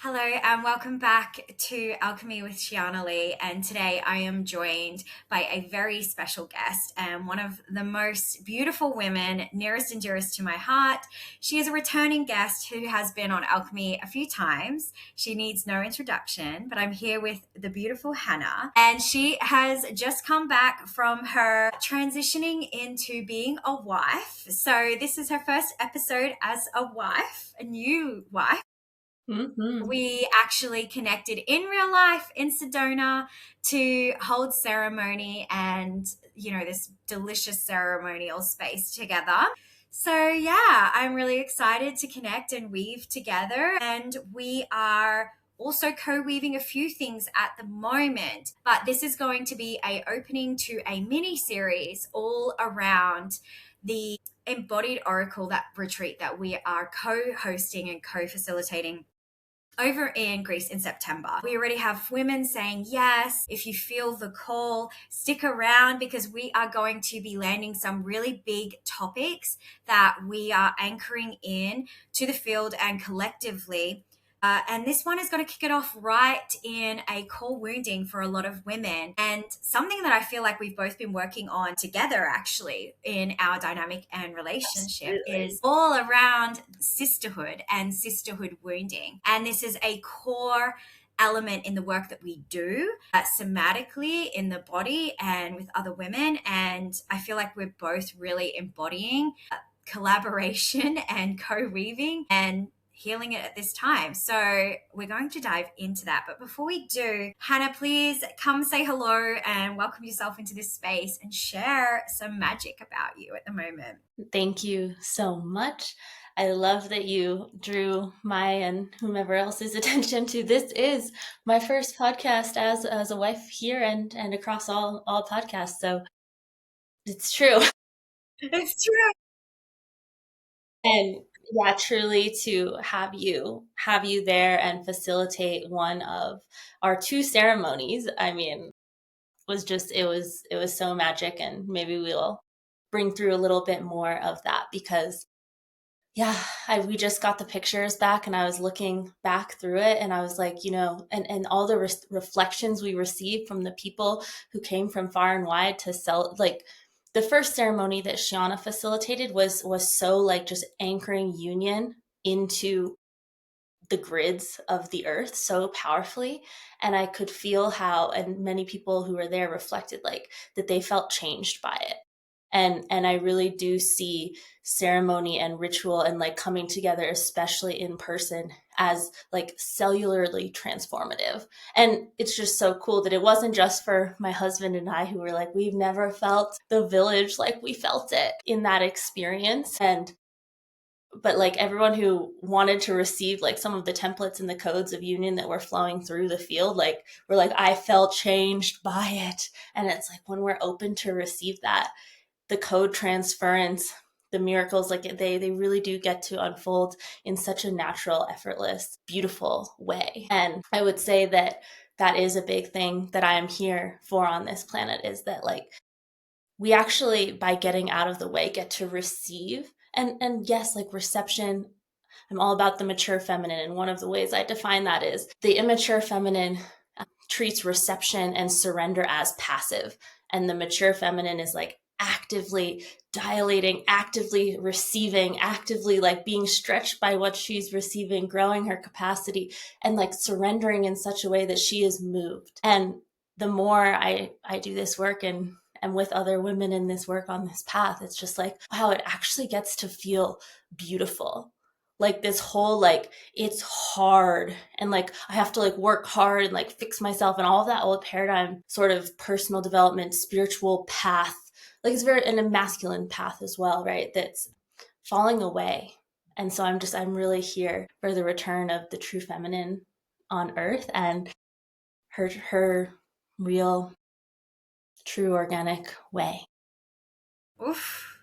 Hello and welcome back to Alchemy with Sheeana Leigh. And today I am joined by a very special guest and one of the most beautiful women, nearest and dearest to my heart. She is a returning guest who has been on Alchemy a few times. She needs no introduction, but I'm here with the beautiful Hannah. And she has just come back from her transitioning into being a wife. So this is her first episode as a wife, a new wife. Mm-hmm. We actually connected in real life in Sedona to hold ceremony and, this delicious ceremonial space together. So, yeah, I'm really excited to connect and weave together. And we are also co-weaving a few things at the moment, but this is going to be a opening to a mini series all around the Embodied Oracle, that retreat that we are co-hosting and co-facilitating over in Greece in September. We already have women saying yes. If you feel the call, stick around because we are going to be landing some really big topics that we are anchoring in to the field and collectively. And this one is going to kick it off right in a core wounding for a lot of women, and something that I feel like we've both been working on together actually in our dynamic and relationship Absolutely. is all around sisterhood and sisterhood wounding. And this is a core element in the work that we do somatically in the body and with other women. And I feel like we're both really embodying collaboration and co-weaving and healing it at this time. So we're going to dive into that. But before we do, Hannah, please come say hello and welcome yourself into this space and share some magic about you at the moment. Thank you so much. I love that you drew my and whomever else's attention to this is my first podcast as a wife here and across all podcasts. So it's true. It's true. And yeah, truly to have you there and facilitate one of our two ceremonies, I mean, was just it was so magic, and maybe we'll bring through a little bit more of that because yeah, we just got the pictures back and I was looking back through it and I was like, and all the reflections we received from the people who came from far and wide to sell, like the first ceremony that Sheeana facilitated was so like just anchoring union into the grids of the earth so powerfully. And I could feel how, and many people who were there reflected like that they felt changed by it. And I really do see ceremony and ritual and like coming together, especially in person, as like cellularly transformative. And it's just so cool that it wasn't just for my husband and I who were like, we've never felt the village like we felt it in that experience. But like everyone who wanted to receive like some of the templates and the codes of union that were flowing through the field, like we're like, I felt changed by it. And it's like when we're open to receive that, the code transference, the miracles, like they really do get to unfold in such a natural, effortless, beautiful way. And I would say that that is a big thing that I am here for on this planet, is that like we actually, by getting out of the way, get to receive. And yes, like reception, I'm all about the mature feminine, and one of the ways I define that is the immature feminine treats reception and surrender as passive, and the mature feminine is like actively dilating, actively receiving, actively like being stretched by what she's receiving, growing her capacity, and like surrendering in such a way that she is moved. And the more I do this work and with other women in this work on this path, it's just like, wow, it actually gets to feel beautiful. Like this whole, like, it's hard and like I have to like work hard and like fix myself and all of that old paradigm sort of personal development, spiritual path. Like it's very, and a masculine path as well, right? That's falling away. And so I'm really here for the return of the true feminine on earth and her real, true, organic way. Oof.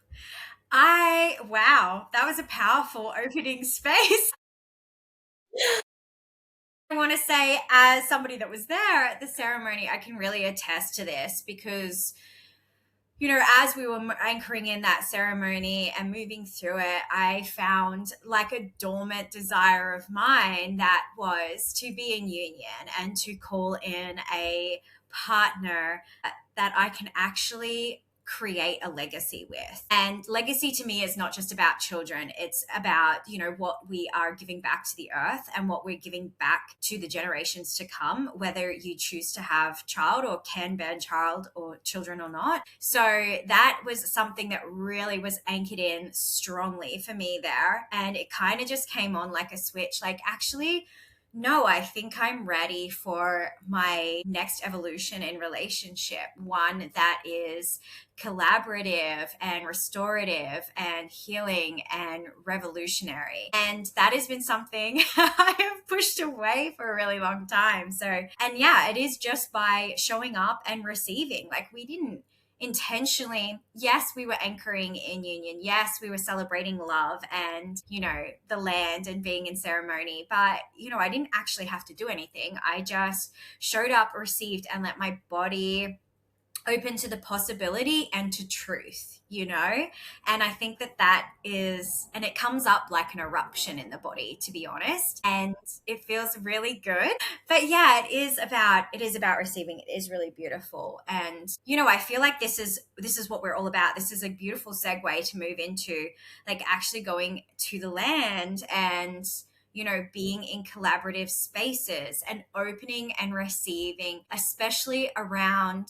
Wow, that was a powerful opening space. I want to say, as somebody that was there at the ceremony, I can really attest to this because as we were anchoring in that ceremony and moving through it, I found like a dormant desire of mine that was to be in union and to call in a partner that I can actually create a legacy with. And legacy to me is not just about children, it's about, what we are giving back to the earth and what we're giving back to the generations to come, whether you choose to have child or can bear child or children or not. So that was something that really was anchored in strongly for me there. And it kind of just came on like a switch, like, actually, no, I think I'm ready for my next evolution in relationship, one that is collaborative and restorative and healing and revolutionary. And that has been something I have pushed away for a really long time. So, and yeah, it is just by showing up and receiving. Like, we didn't intentionally, yes, we were anchoring in union, yes, we were celebrating love and the land and being in ceremony, but I didn't actually have to do anything. I just showed up, received, and let my body open to the possibility and to truth, and I think that is, and it comes up like an eruption in the body, to be honest, and it feels really good. But yeah, it is about receiving. It is really beautiful, and I feel like this is what we're all about. This is a beautiful segue to move into, like, actually going to the land and being in collaborative spaces and opening and receiving, especially around,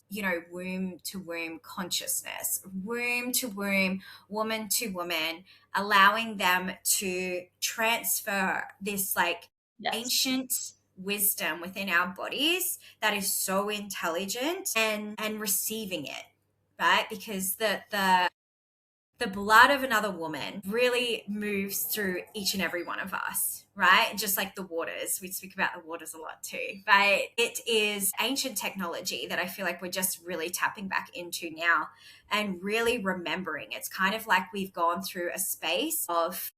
womb to womb consciousness, womb to womb, woman to woman, allowing them to transfer this like Yes. ancient wisdom within our bodies that is so intelligent, and receiving it, right? Because the blood of another woman really moves through each and every one of us, right? Just like the waters. We speak about the waters a lot too. But it is ancient technology that I feel like we're just really tapping back into now and really remembering. It's kind of like we've gone through a space of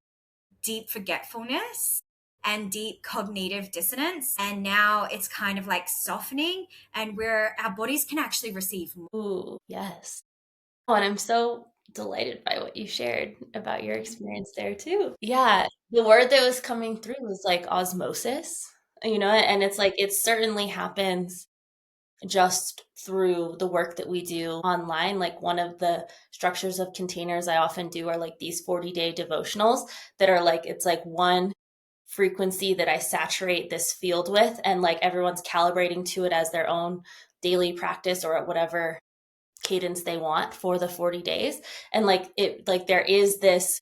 deep forgetfulness and deep cognitive dissonance. And now it's kind of like softening, and where our bodies can actually receive more. Ooh, yes. Oh, and I'm so delighted by what you shared about your experience there too. Yeah, the word that was coming through was like osmosis, and it's like it certainly happens just through the work that we do online. Like one of the structures of containers I often do are like these 40-day devotionals that are like, it's like one frequency that I saturate this field with, and like everyone's calibrating to it as their own daily practice or whatever cadence they want for the 40 days. And like there is this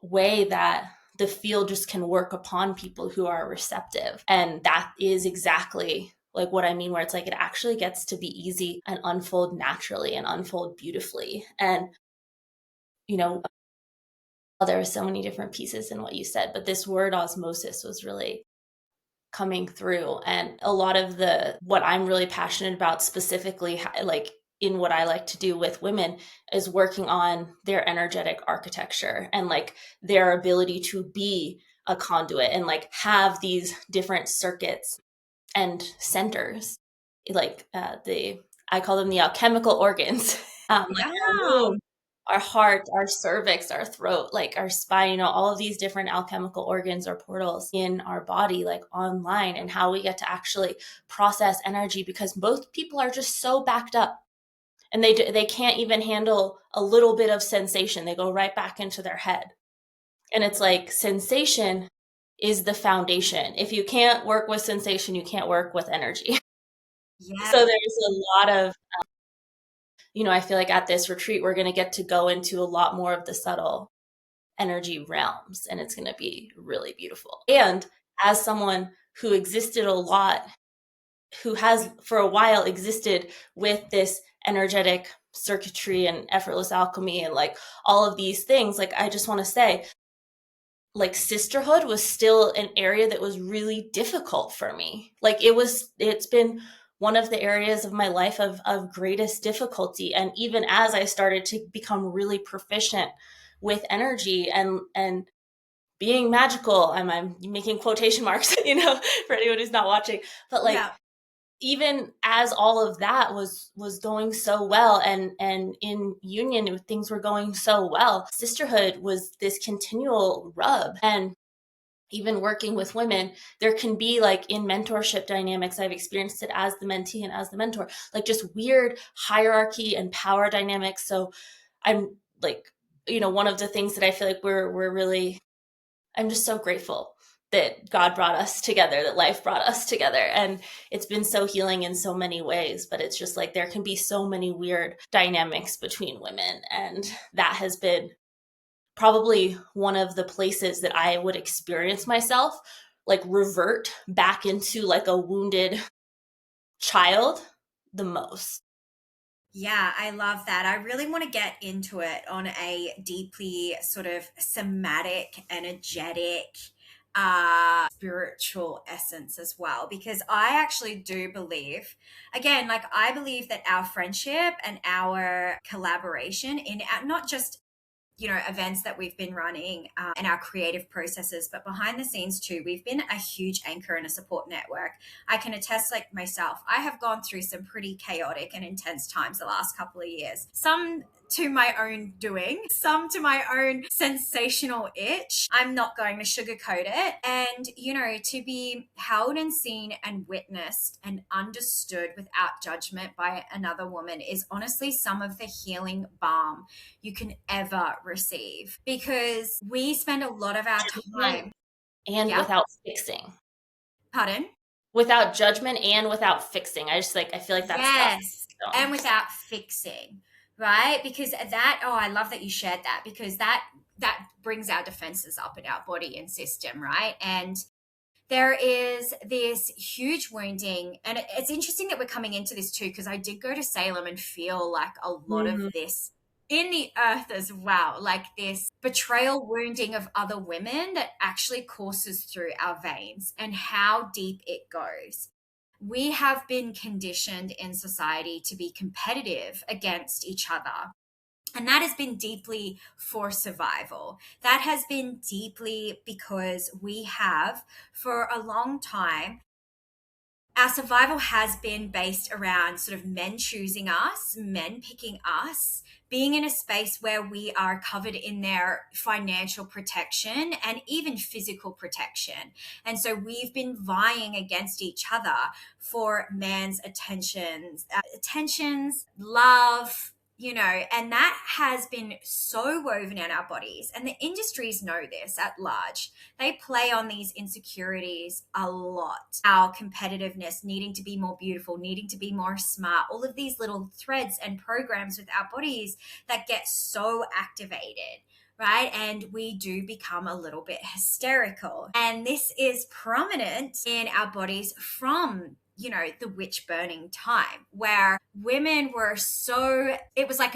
way that the field just can work upon people who are receptive. And that is exactly like what I mean, where it's like it actually gets to be easy and unfold naturally and unfold beautifully. And, there were so many different pieces in what you said, but this word osmosis was really coming through. And a lot of what I'm really passionate about specifically, like in what I like to do with women, is working on their energetic architecture and like their ability to be a conduit and like have these different circuits and centers, like I call them the alchemical organs, like our Yeah. womb, our heart, our cervix, our throat, like our spine, all of these different alchemical organs or portals in our body, like online, and how we get to actually process energy, because most people are just so backed up and they can't even handle a little bit of sensation. They go right back into their head. And it's like sensation is the foundation. If you can't work with sensation, you can't work with energy. So Yeah. there's a lot of, I feel like at this retreat, we're going to get to go into a lot more of the subtle energy realms, and it's going to be really beautiful. And as someone who existed a lot, who has for a while existed with this energetic circuitry and effortless alchemy and like all of these things, like I just want to say, like sisterhood was still an area that was really difficult for me. Like it's been one of the areas of my life of greatest difficulty. And even as I started to become really proficient with energy and being magical, I'm making quotation marks, for anyone who's not watching, but like Yeah. even as all of that was going so well, and in union things were going so well, sisterhood was this continual rub. And even working with women, there can be, like, in mentorship dynamics, I've experienced it as the mentee and as the mentor, like just weird hierarchy and power dynamics. So I'm like, one of the things that I feel like we're really, I'm just so grateful that God brought us together, that life brought us together. And it's been so healing in so many ways, but it's just like there can be so many weird dynamics between women. And that has been probably one of the places that I would experience myself like revert back into like a wounded child the most. Yeah, I love that. I really want to get into it on a deeply sort of somatic, energetic, spiritual essence as well, because I actually do believe, again, like I believe that our friendship and our collaboration in not just events that we've been running and our creative processes, but behind the scenes too, we've been a huge anchor and a support network. I can attest, like myself, I have gone through some pretty chaotic and intense times the last couple of years, some to my own doing, some to my own sensational itch. I'm not going to sugarcoat it. And, to be held and seen and witnessed and understood without judgment by another woman is honestly some of the healing balm you can ever receive, because we spend a lot of our Judgment time. and Yep. without fixing. Pardon? Without judgment and without fixing. I feel like that's the Yes. stone. And without fixing, right? Because that, oh, I love that you shared that, because that brings our defenses up in our body and system, right? And there is this huge wounding. And it's interesting that we're coming into this too, because I did go to Salem and feel like a lot of Mhm. this in the earth as well, like this betrayal wounding of other women that actually courses through our veins and how deep it goes. We have been conditioned in society to be competitive against each other. And that has been deeply for survival. That has been deeply because we have, for a long time, our survival has been based around sort of men choosing us, men picking us, being in a space where we are covered in their financial protection and even physical protection. And so we've been vying against each other for man's attentions, love, and that has been so woven in our bodies. And the industries know this at large. They play on these insecurities a lot. Our competitiveness, needing to be more beautiful, needing to be more smart, all of these little threads and programs with our bodies that get so activated. Right. And we do become a little bit hysterical. And this is prominent in our bodies from the witch burning time, where women were so, it was like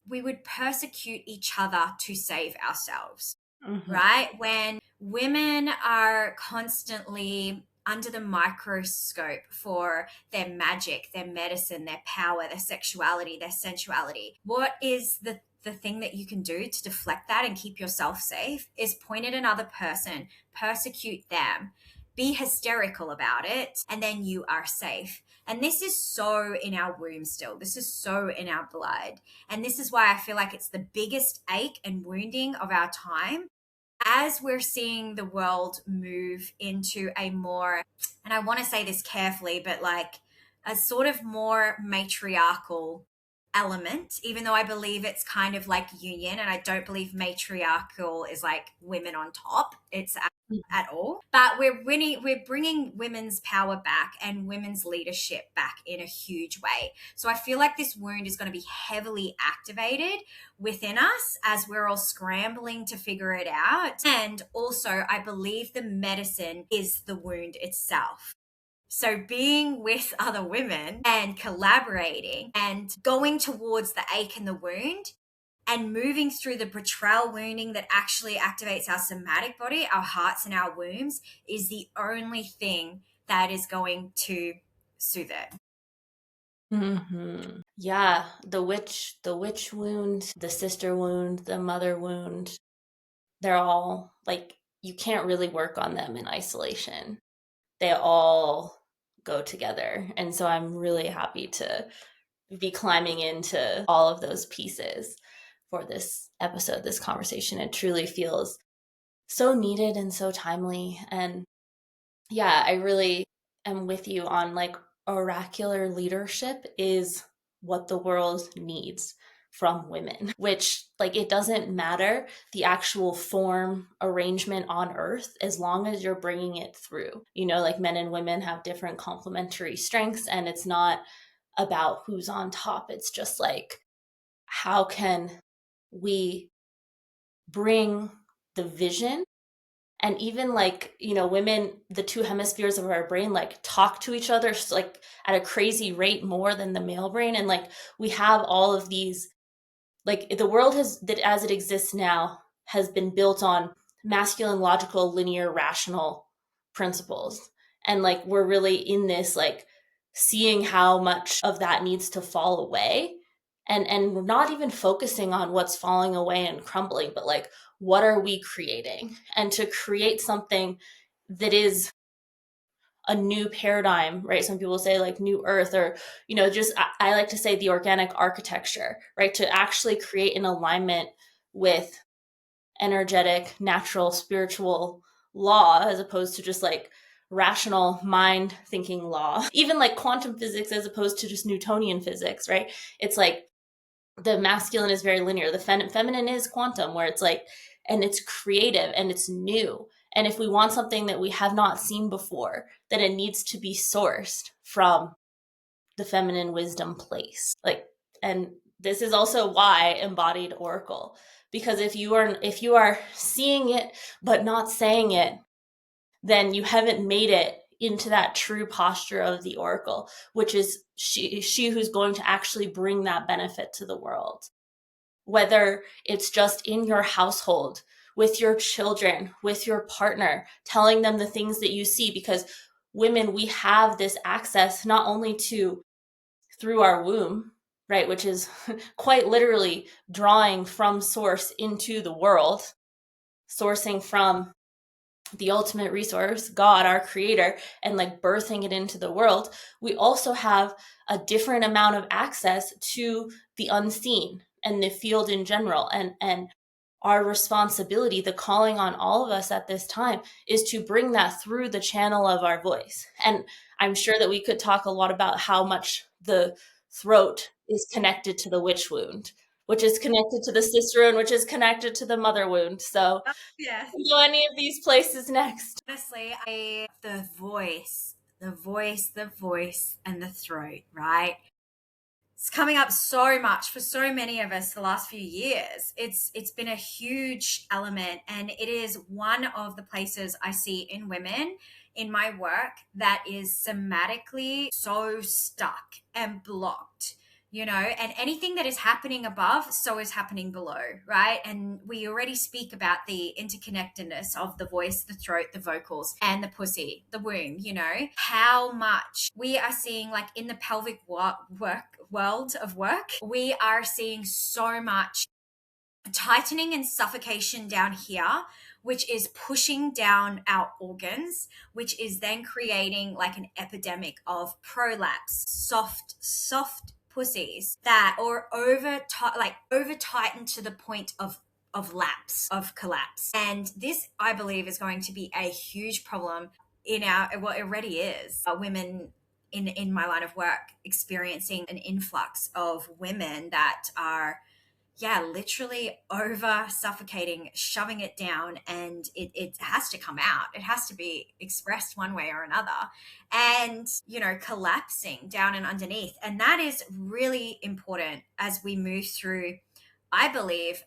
we would persecute each other to save ourselves, Mhm. right? When women are constantly under the microscope for their magic, their medicine, their power, their sexuality, their sensuality, what is the thing that you can do to deflect that and keep yourself safe is point at another person, persecute them, be hysterical about it, and then you are safe. And this is so in our womb still. This is so in our blood. And this is why I feel like it's the biggest ache and wounding of our time, as we're seeing the world move into a more, and I want to say this carefully, but like a sort of more matriarchal element, even though I believe it's kind of like union, and I don't believe matriarchal is like women on top. It's at all. But we're bringing women's power back and women's leadership back in a huge way. So I feel like this wound is going to be heavily activated within us as we're all scrambling to figure it out. And also, I believe the medicine is the wound itself. So being with other women and collaborating and going towards the ache and the wound and moving through the betrayal wounding that actually activates our somatic body, our hearts and our wombs, is the only thing that is going to soothe it. Yeah, the witch wound, the sister wound, the mother wound, they're all like, you can't really work on them in isolation. They all go together. And so I'm really happy to be climbing into all of those pieces for this episode, this conversation. It truly feels so needed and so timely. And yeah, I really am with you on like oracular leadership is what the world needs from women, which like it doesn't matter the actual form arrangement on earth as long as you're bringing it through. You know, like men and women have different complementary strengths, and it's not about who's on top. It's just like, how can we bring the vision, and even like, you know, women, the two hemispheres of our brain like talk to each other like at a crazy rate more than the male brain. And like we have all of these, like the world has, that as it exists now, has been built on masculine, logical, linear, rational principles. And like we're really in this like seeing how much of that needs to fall away, and we're not even focusing on what's falling away and crumbling, but like what are we creating, and to create something that is a new paradigm, right? Some people say like new earth, or, you know, just I like to say the organic architecture, right? To actually create an alignment with energetic, natural, spiritual law, as opposed to just like rational mind thinking law. Even like quantum physics as opposed to just Newtonian physics, right? It's like the masculine is very linear, the feminine is quantum, where it's like, and it's creative and it's new. And if we want something that we have not seen before, then it needs to be sourced from the feminine wisdom place. Like, and this is also why embodied oracle, because if you are seeing it but not saying it, then you haven't made it into that true posture of the oracle, which is she who's going to actually bring that benefit to the world. Whether it's just in your household, with your children, with your partner, telling them the things that you see, because women, we have this access not only to through our womb, right, which is quite literally drawing from source into the world, sourcing from the ultimate resource, God, our creator, and like birthing it into the world. We also have a different amount of access to the unseen and the field in general. And our responsibility, the calling on all of us at this time, is to bring that through the channel of our voice. And I'm sure that we could talk a lot about how much the throat is connected to the witch wound, which is connected to the sister wound, which is connected to the mother wound. So Yes. go any of these places next. Honestly, the voice, and the throat, right? It's coming up so much for so many of us the last few years. It's been a huge element, and it is one of the places I see in women in my work that is somatically so stuck and blocked, you know, and anything that is happening above, so is happening below, right? And we already speak about the interconnectedness of the voice, the throat, the vocals, and the pussy, the womb, you know, how much we are seeing like in the pelvic world of work, we are seeing so much tightening and suffocation down here, which is pushing down our organs, which is then creating like an epidemic of prolapse, soft pussies that are over tightened to the point of lapse, of collapse. And this, I believe, is going to be a huge problem in our, well, it already is, women in my line of work experiencing an influx of women that are, yeah, literally over suffocating, shoving it down, and it has to come out. It has to be expressed one way or another. And, you know, collapsing down and underneath. And that is really important as we move through, I believe,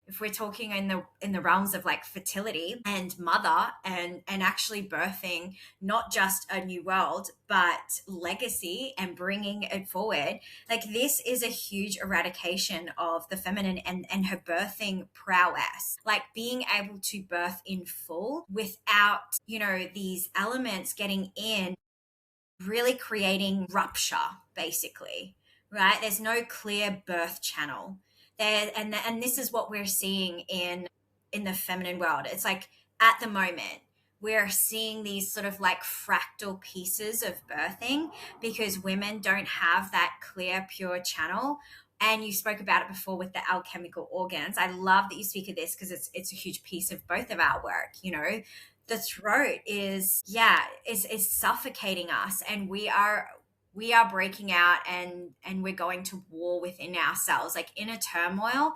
if we're talking in the realms of like fertility and mother, and actually birthing not just a new world but legacy and bringing it forward, like this is a huge eradication of the feminine and her birthing prowess, like being able to birth in full without, you know, these elements getting in, really creating rupture basically, right? There's no clear birth channel there, and this is what we're seeing in the feminine world. It's like at the moment we're seeing these sort of like fractal pieces of birthing because women don't have that clear, pure channel. And you spoke about it before with the alchemical organs. I love that you speak of this because it's a huge piece of both of our work. You know, the throat is suffocating us, and we are breaking out, and we're going to war within ourselves, like inner turmoil.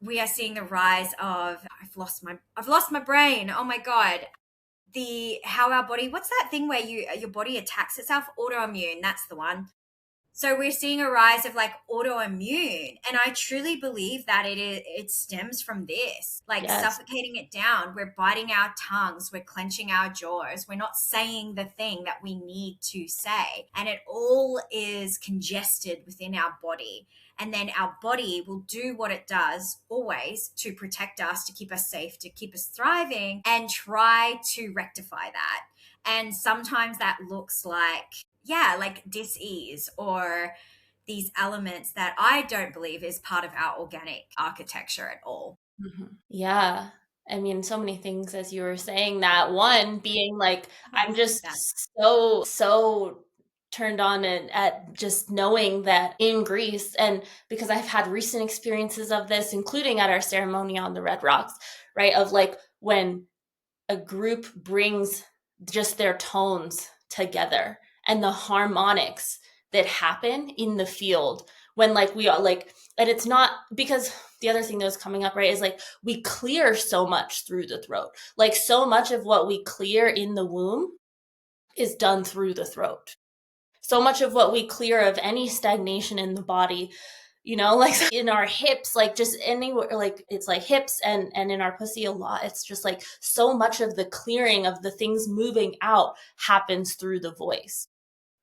We are seeing the rise of I've lost my brain. Oh my god. The how our body, what's that thing where your body attacks itself? Autoimmune, that's the one. So we're seeing a rise of like autoimmune, and I truly believe that it stems from this, like Yes. suffocating it down. We're biting our tongues, we're clenching our jaws, we're not saying the thing that we need to say, and it all is congested within our body. And then our body will do what it does always to protect us, to keep us safe, to keep us thriving, and try to rectify that. And sometimes that looks like dis-ease or these elements that I don't believe is part of our organic architecture at all. Yeah. I mean, so many things as you were saying that. One being like, I'm just That so turned on at just knowing that in Greece, and because I've had recent experiences of this, including at our ceremony on the Red Rocks, right? Of like when a group brings just their tones together and the harmonics that happen in the field when like we are like, and it's not because the other thing that was coming up, right, is like we clear so much through the throat. Like so much of what we clear in the womb is done through the throat. So much of what we clear of any stagnation in the body, like in our hips, like just anywhere, like it's like hips and in our pussy a lot. It's just like so much of the clearing of the things moving out happens through the voice,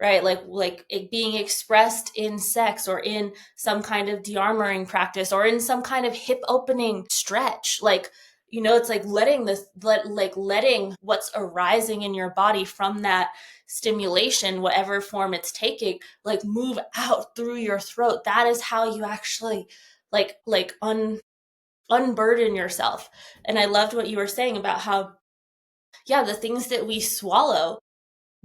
right? Like it being expressed in sex or in some kind of de-armoring practice or in some kind of hip opening stretch. Like, it's like letting what's arising in your body from that stimulation, whatever form it's taking, like move out through your throat. That is how you actually unburden yourself. And I loved what you were saying about how, yeah, the things that we swallow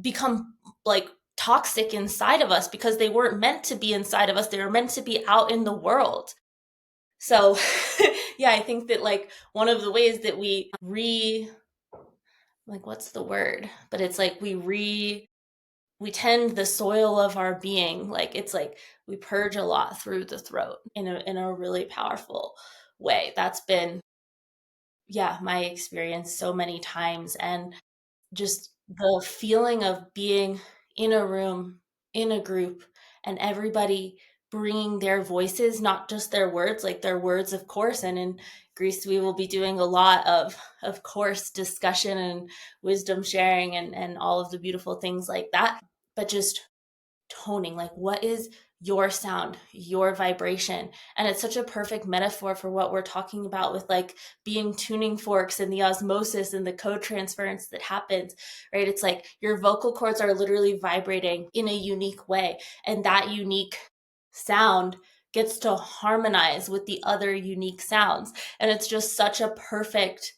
become like toxic inside of us because they weren't meant to be inside of us. They were meant to be out in the world. So yeah, I think that like one of the ways that we like what's the word? But it's like we tend the soil of our being. Like it's like we purge a lot through the throat in a really powerful way. That's been, yeah, my experience so many times. And just the feeling of being in a room, in a group, and everybody bringing their voices, not just their words, like their words, of course. And in Greece, we will be doing a lot of course, discussion and wisdom sharing and all of the beautiful things like that. But just toning, like what is your sound, your vibration? And it's such a perfect metaphor for what we're talking about with like being tuning forks and the osmosis and the co-transference that happens, right? It's like your vocal cords are literally vibrating in a unique way, and that unique sound gets to harmonize with the other unique sounds. And it's just such a perfect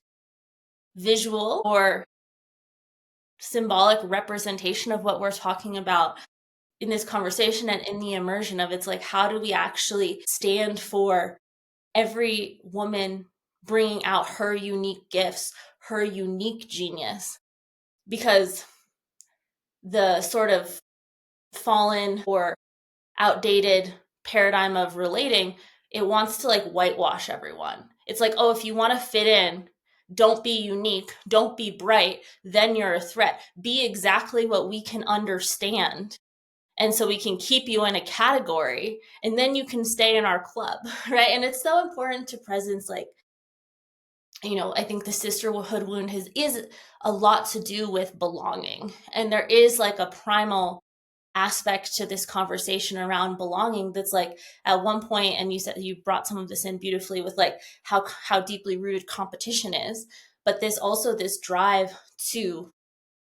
visual or symbolic representation of what we're talking about in this conversation and in the immersion of, it's like, how do we actually stand for every woman bringing out her unique gifts, her unique genius? Because the sort of fallen or outdated paradigm of relating, it wants to like whitewash everyone. It's like, oh, if you want to fit in, don't be unique, don't be bright, then you're a threat. Be exactly what we can understand, and so we can keep you in a category, and then you can stay in our club, right? And it's so important to presence, like, I think the sisterhood wound is a lot to do with belonging. And there is like a primal aspect to this conversation around belonging that's like, at one point, and you said you brought some of this in beautifully with like how deeply rooted competition is, but there's also this drive to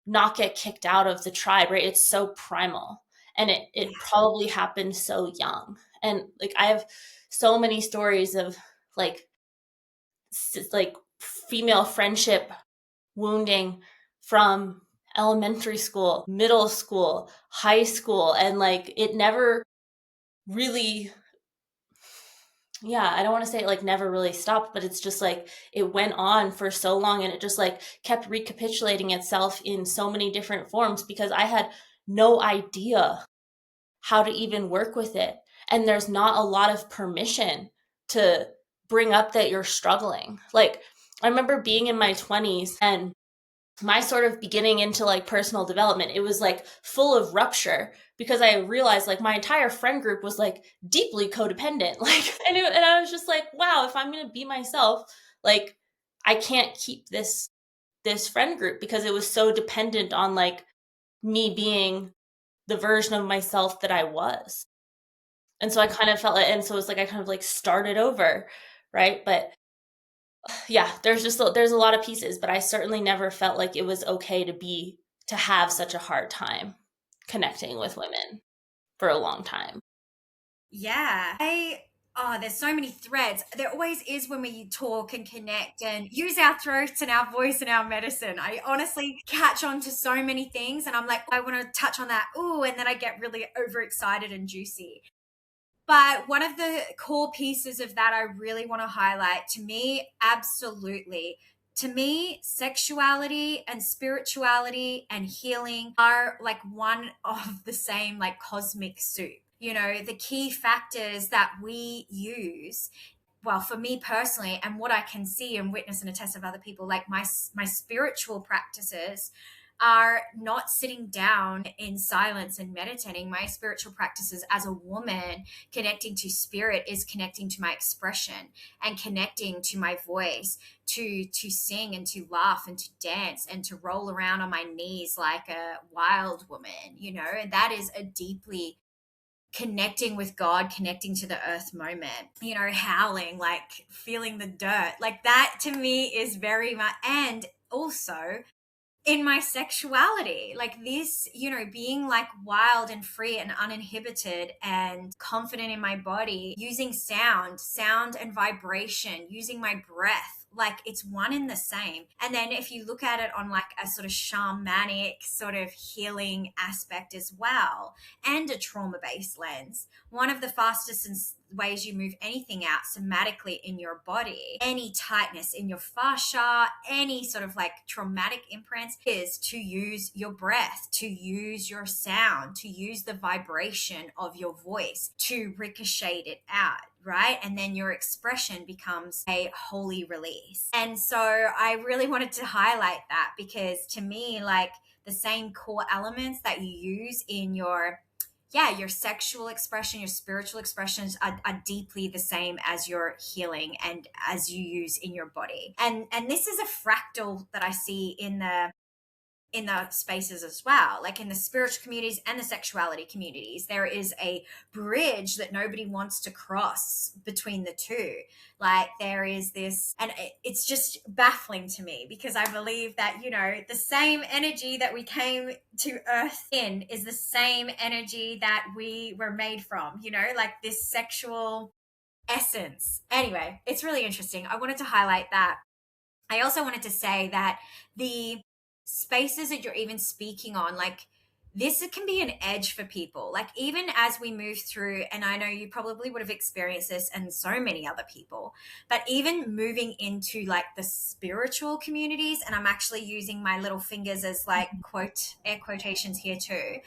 not get kicked out of the tribe, right? It's so primal, and it probably happened so young. And like I have so many stories of like female friendship wounding from elementary school, middle school, high school, and like it never really, yeah, I don't want to say it like never really stopped, but it's just like it went on for so long, and it just like kept recapitulating itself in so many different forms because I had no idea how to even work with it. And there's not a lot of permission to bring up that you're struggling. Like, I remember being in my 20s and my sort of beginning into like personal development, it was like full of rupture because I realized like my entire friend group was like deeply codependent. Like, and I was just like, wow, if I'm going to be myself, like, I can't keep this friend group because it was so dependent on like me being the version of myself that I was. And so I kind of felt like, and so it's like I kind of like started over, right? But yeah, there's a lot of pieces, but I certainly never felt like it was okay to have such a hard time connecting with women for a long time. Yeah. There's so many threads. There always is when we talk and connect and use our throats and our voice and our medicine. I honestly catch on to so many things and I'm like, I want to touch on that. Ooh, and then I get really overexcited and juicy. But one of the core pieces of that I really want to highlight to me, absolutely. To me, sexuality and spirituality and healing are like one of the same, like cosmic soup. You know, the key factors that we use, well, for me personally, and what I can see and witness and attest of other people, like my spiritual practices are not sitting down in silence and meditating. My spiritual practices as a woman connecting to spirit is connecting to my expression and connecting to my voice, to sing and to laugh and to dance and to roll around on my knees like a wild woman, you know, and that is a deeply connecting with God, connecting to the earth moment, you know, howling, like feeling the dirt. Like that to me is very much, and also in my sexuality, like this, you know, being like wild and free and uninhibited and confident in my body, using sound and vibration, using my breath, like it's one and the same. And then if you look at it on like a sort of shamanic sort of healing aspect as well, and a trauma based lens, one of the fastest ways you move anything out somatically in your body, any tightness in your fascia, any sort of like traumatic imprints, is to use your breath, to use your sound, to use the vibration of your voice to ricochet it out, right? And then your expression becomes a holy release. And so I really wanted to highlight that because to me, like the same core elements that you use in your sexual expression, your spiritual expressions are deeply the same as your healing and as you use in your body. And this is a fractal that I see in the spaces as well, like in the spiritual communities and the sexuality communities. There is a bridge that nobody wants to cross between the two. Like there is this, and it's just baffling to me because I believe that, you know, the same energy that we came to earth in is the same energy that we were made from, you know, like this sexual essence. Anyway, it's really interesting. I wanted to highlight that. I also wanted to say that the spaces that you're even speaking on, like this can be an edge for people. Like even as we move through, and I know you probably would have experienced this and so many other people, but even moving into like the spiritual communities, and I'm actually using my little fingers as like quote air quotations here too,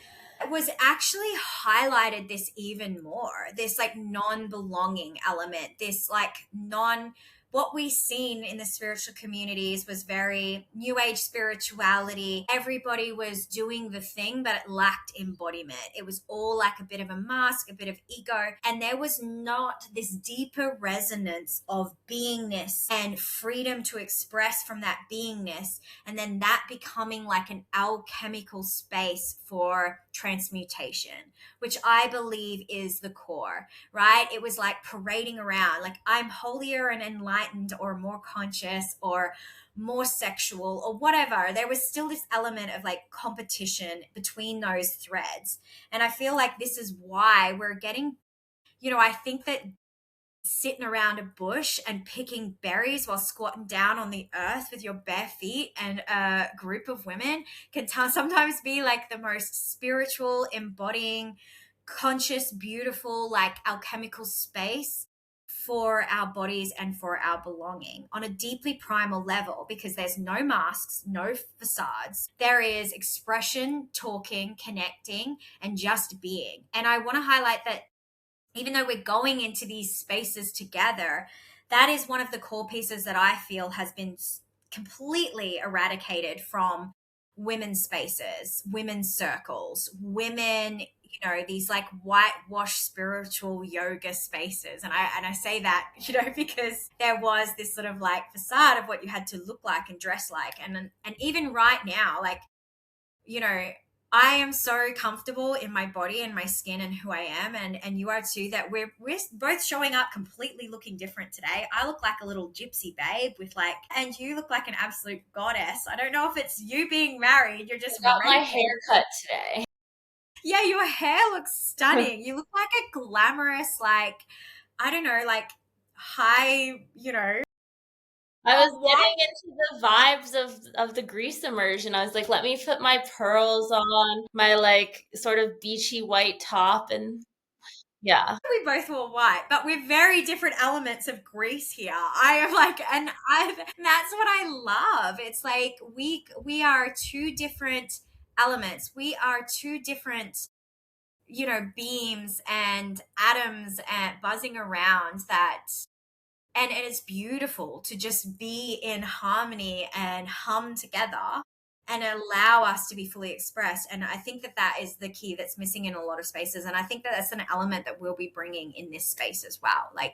was actually highlighted this even more, this like non-belonging element, this like non what we seen in the spiritual communities was very new age spirituality. Everybody was doing the thing, but it lacked embodiment. It was all like a bit of a mask, a bit of ego. And there was not this deeper resonance of beingness and freedom to express from that beingness. And then that becoming like an alchemical space for transmutation, which I believe is the core, right? It was like parading around, like I'm holier and enlightened or more conscious or more sexual or whatever. There was still this element of like competition between those threads. And I feel like this is why we're getting, you know, I think that sitting around a bush and picking berries while squatting down on the earth with your bare feet, and a group of women can sometimes be like the most spiritual, embodying, conscious, beautiful, like alchemical space for our bodies and for our belonging on a deeply primal level, because there's no masks, no facades. There is expression, talking, connecting, and just being. And I want to highlight that even though we're going into these spaces together, that is one of the core pieces that I feel has been completely eradicated from women's spaces, women's circles, women, these like whitewash spiritual yoga spaces. And I say that, because there was this sort of like facade of what you had to look like and dress like. And even right now, like, you know, I am so comfortable in my body and my skin and who I am, and you are too, that we're both showing up completely looking different today. I look like a little gypsy babe with like, and you look like an absolute goddess. I don't know if it's you being married, you're just I got my radiant. hair cut today. Yeah, your hair looks stunning. You look like a glamorous, like, I don't know, like high, I was getting into the vibes of the Greece immersion. I was like, let me put my pearls on, my like sort of beachy white top, and yeah. We both wore white, but we're very different elements of Greece here. I am like, that's what I love. It's like we are two different elements. We are two different, beams and atoms and buzzing around that. And it's beautiful to just be in harmony and hum together and allow us to be fully expressed. And I think that that is the key that's missing in a lot of spaces. And I think that that's an element that we'll be bringing in this space as well. Like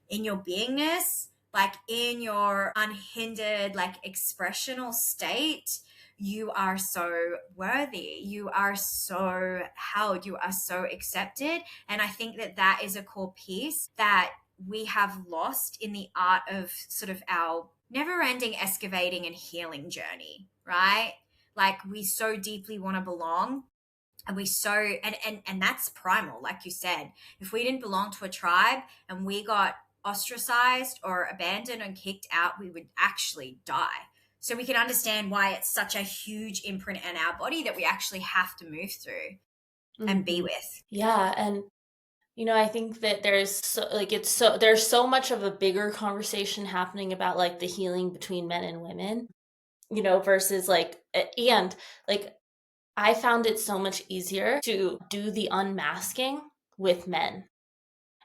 in your beingness, like in your unhindered, like expressional state, you are so worthy. You are so held. You are so accepted. And I think that that is a core piece that we have lost in the art of sort of our never ending excavating and healing journey, right? Like we so deeply want to belong, and we so and that's primal, like you said. If we didn't belong to a tribe and we got ostracized or abandoned and kicked out, we would actually die. So we can understand why it's such a huge imprint in our body that we actually have to move through and be with. Yeah, and I think that there's so much of a bigger conversation happening about like the healing between men and women, versus like, and like I found it so much easier to do the unmasking with men.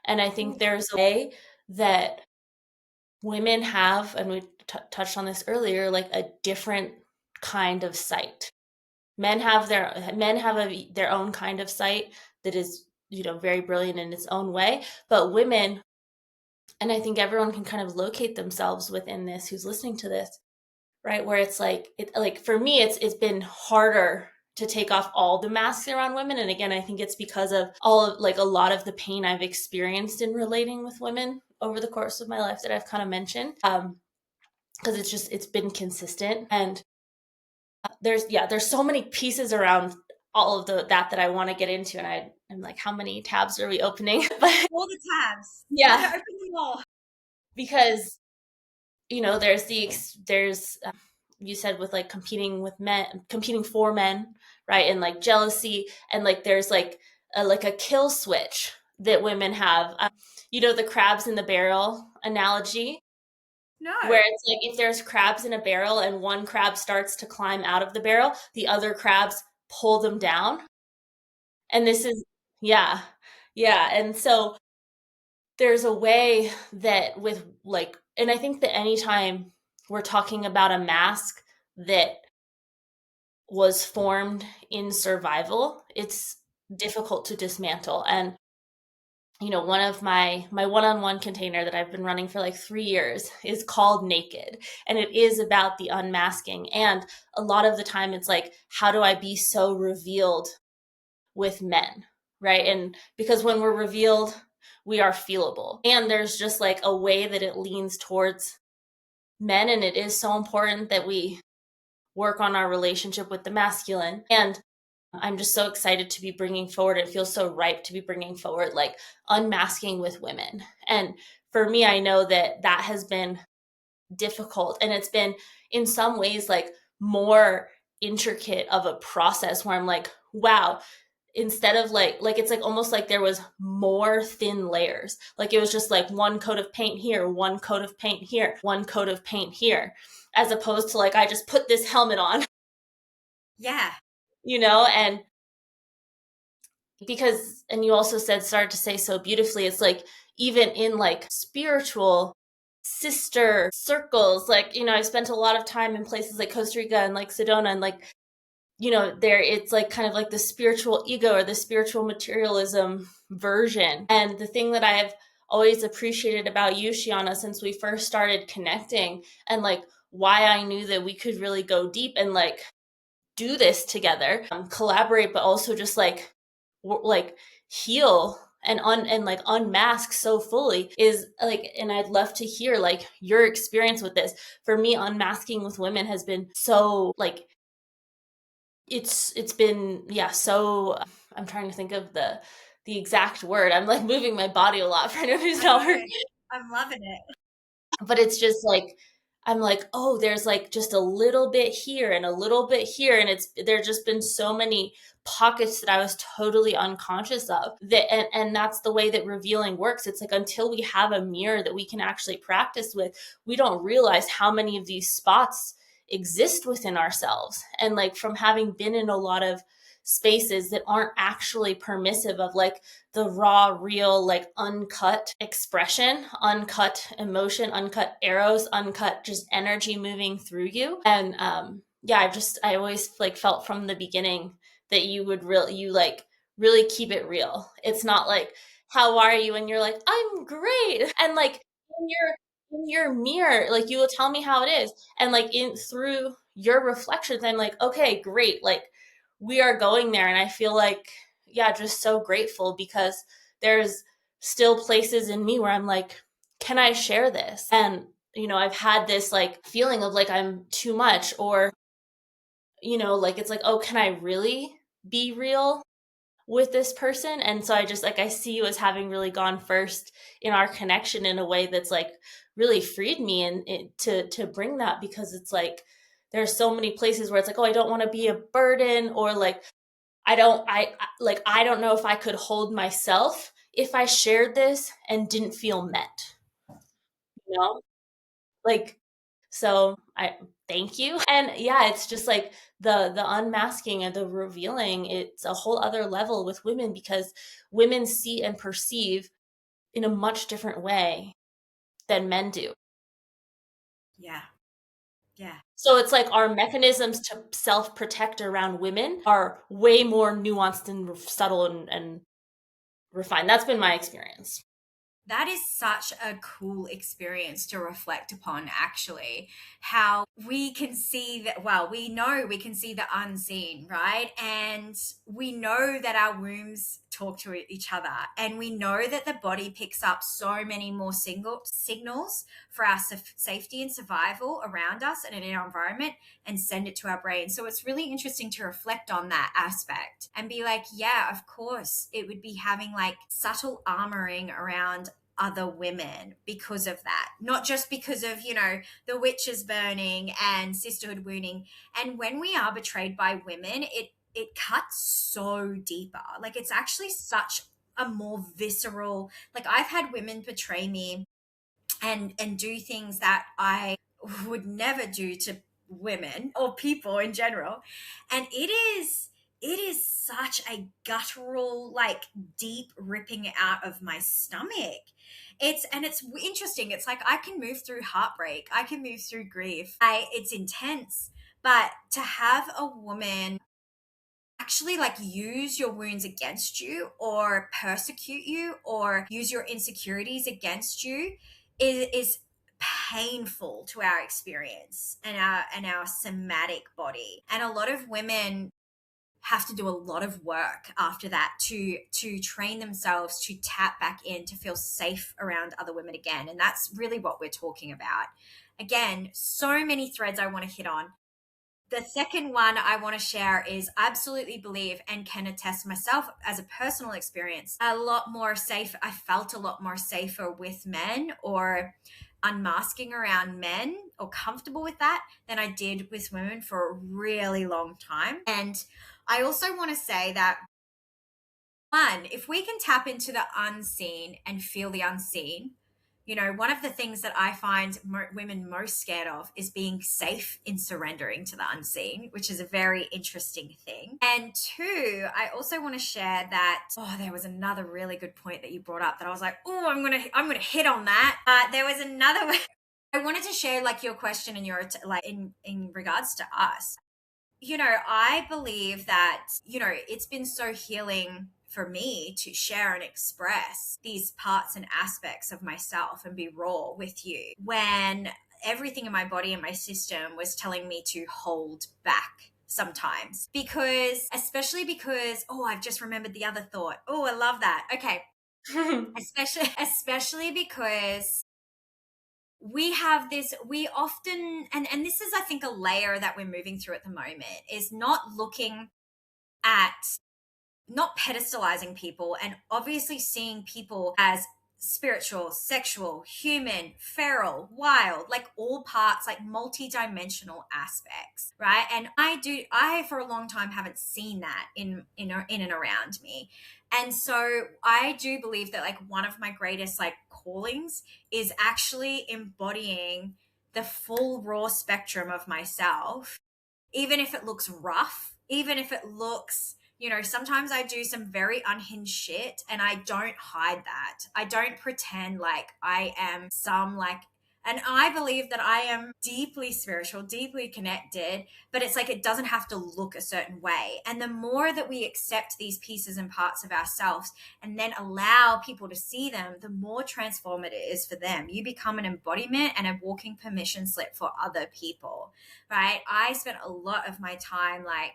And I think there's a way that women have, and we touched on this earlier, like a different kind of sight. Men have their own kind of sight that is, very brilliant in its own way. But women, and I think everyone can kind of locate themselves within this who's listening to this, right? Where it's like, for me, it's been harder to take off all the masks around women. And again, I think it's because of all of like a lot of the pain I've experienced in relating with women over the course of my life that I've kind of mentioned. Because it's been consistent. And there's so many pieces around all of that I want to get into. And I'm like, how many tabs are we opening? But All the tabs. yeah, Open them all. because there's you said with like competing for men, right? And like jealousy, and like there's like a kill switch that women have. The crabs in the barrel analogy. No. Where it's like if there's crabs in a barrel and one crab starts to climb out of the barrel, the other crabs pull them down. And this is, yeah, yeah. And so there's a way that with like, and I think that anytime we're talking about a mask that was formed in survival, it's difficult to dismantle. And one of my one-on-one container that I've been running for like 3 years is called Naked, and it is about the unmasking. And a lot of the time it's like, how do I be so revealed with men, right? And because when we're revealed, we are feelable, and there's just like a way that it leans towards men, and it is so important that we work on our relationship with the masculine. And I'm just so excited to be bringing forward. It feels so ripe to be bringing forward like unmasking with women. And for me, I know that that has been difficult, and it's been in some ways like more intricate of a process where I'm like, wow, instead of like it's like almost like there was more thin layers. Like it was just like one coat of paint here, one coat of paint here, one coat of paint here, as opposed to like I just put this helmet on, Yeah. and because, and you also started to say so beautifully, it's like even in like spiritual sister circles, like, I spent a lot of time in places like Costa Rica and like Sedona, and like, there it's like kind of like the spiritual ego or the spiritual materialism version. And the thing that I've always appreciated about you, Sheeana, since we first started connecting, and like why I knew that we could really go deep and like do this together, collaborate, but also just like heal and like unmask so fully, is like, and I'd love to hear like your experience with this. For me, unmasking with women has been so like it's been, yeah, so I'm trying to think of the exact word. I'm like moving my body a lot for anyone who's I not heard. know. I'm loving it. But it's just like I'm like, oh, there's like just a little bit here and a little bit here, and there's just been so many pockets that I was totally unconscious of, that and that's the way that revealing works. It's like until we have a mirror that we can actually practice with, we don't realize how many of these spots exist within ourselves. And like from having been in a lot of spaces that aren't actually permissive of like the raw, real, like uncut expression, uncut emotion, uncut arrows, uncut just energy moving through you. And yeah, I always like felt from the beginning that you would really keep it real. It's not like, how are you? And you're like, I'm great. And like in your mirror, like you will tell me how it is. And like in through your reflections, I'm like, okay, great. Like we are going there. And I feel like, yeah, just so grateful, because there's still places in me where I'm like, can I share this? And, I've had this like feeling of like I'm too much, or, like it's like, oh, can I really be real with this person? And so I just like, I see you as having really gone first in our connection in a way that's like really freed me, and to bring that, because it's like there's so many places where it's like, oh, I don't want to be a burden, or like I don't know if I could hold myself if I shared this and didn't feel met, you know? Like, so I thank you. And yeah, it's just like the unmasking and the revealing, it's a whole other level with women, because women see and perceive in a much different way than men do. Yeah. Yeah. So it's like our mechanisms to self-protect around women are way more nuanced and subtle and refined. That's been my experience. That is such a cool experience to reflect upon, actually. How we can see that, well, we know we can see the unseen, right? And we know that our wombs talk to each other, and we know that the body picks up so many more signals for our safety and survival around us and in our environment, and send it to our brain. So it's really interesting to reflect on that aspect and be like, yeah, of course, it would be having like subtle armoring around other women because of that, not just because of, the witches burning and sisterhood wounding. And when we are betrayed by women, it cuts so deeper. Like it's actually such a more visceral, like I've had women betray me and do things that I would never do to women or people in general. And it is such a guttural, like deep ripping out of my stomach. It's interesting. It's like I can move through heartbreak, I can move through grief. It's intense. But to have a woman actually like use your wounds against you or persecute you or use your insecurities against you is painful to our experience and our somatic body. And a lot of women have to do a lot of work after that to train themselves to tap back in, to feel safe around other women again. And that's really what we're talking about. Again, so many threads I want to hit on. The second one I want to share is absolutely believe and can attest myself as a personal experience a lot more safe. I felt a lot more safer with men or unmasking around men or comfortable with that than I did with women for a really long time. And I also want to say that one, if we can tap into the unseen and feel the unseen, you know, one of the things that I find women most scared of is being safe in surrendering to the unseen, which is a very interesting thing. And two, I also want to share that, oh, there was another really good point that you brought up that I was like, oh, I'm gonna hit on that. There was another I wanted to share like your question and your like in regards to us. You know, I believe that, you know, it's been so healing for me to share and express these parts and aspects of myself and be raw with you when everything in my body and my system was telling me to hold back sometimes, because especially because, oh, I've just remembered the other thought. Oh, I love that. Okay. Especially because we have this, we often, and this is, I think, a layer that we're moving through at the moment, is not looking at, not pedestalizing people and obviously seeing people as spiritual, sexual, human, feral, wild, like all parts, like multi-dimensional aspects, right? And I for a long time haven't seen that in and around me. And so I do believe that like one of my greatest like callings is actually embodying the full raw spectrum of myself, even if it looks rough, even if it looks, you know, sometimes I do some very unhinged shit and I don't hide that. I don't pretend like I am some like, and I believe that I am deeply spiritual, deeply connected, but it's like it doesn't have to look a certain way. And the more that we accept these pieces and parts of ourselves and then allow people to see them, the more transformative it is for them. You become an embodiment and a walking permission slip for other people, right? I spent a lot of my time like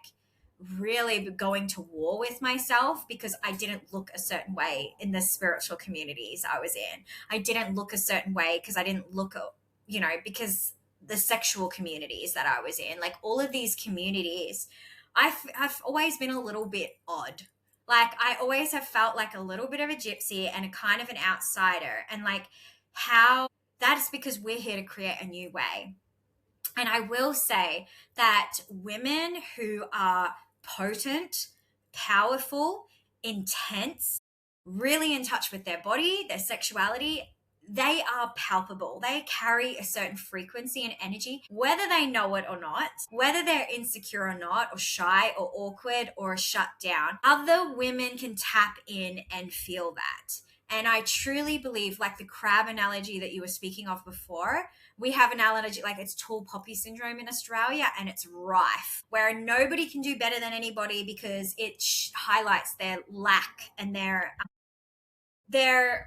really going to war with myself because I didn't look a certain way in the spiritual communities I was in. I didn't look a certain way because I didn't look, you know, because the sexual communities that I was in, like all of these communities, I've always been a little bit odd. Like I always have felt like a little bit of a gypsy and a kind of an outsider. And like how that's because we're here to create a new way. And I will say that women who are potent, powerful, intense, really in touch with their body, their sexuality, they are palpable. They carry a certain frequency and energy, whether they know it or not, whether they're insecure or not, or shy or awkward or shut down. Other women can tap in and feel that. And I truly believe, like the crab analogy that you were speaking of before, we have an analogy like it's tall poppy syndrome in Australia and it's rife, where nobody can do better than anybody because it highlights their lack and their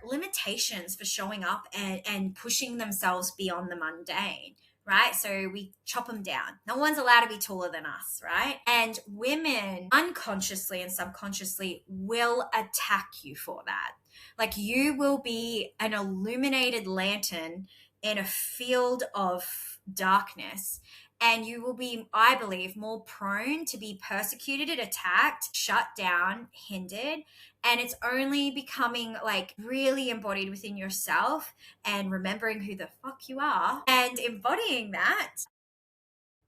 limitations for showing up and pushing themselves beyond the mundane, right? So we chop them down. No one's allowed to be taller than us, right? And women unconsciously and subconsciously will attack you for that. Like you will be an illuminated lantern in a field of darkness, and you will be, I believe, more prone to be persecuted, attacked, shut down, hindered. And it's only becoming like really embodied within yourself and remembering who the fuck you are and embodying that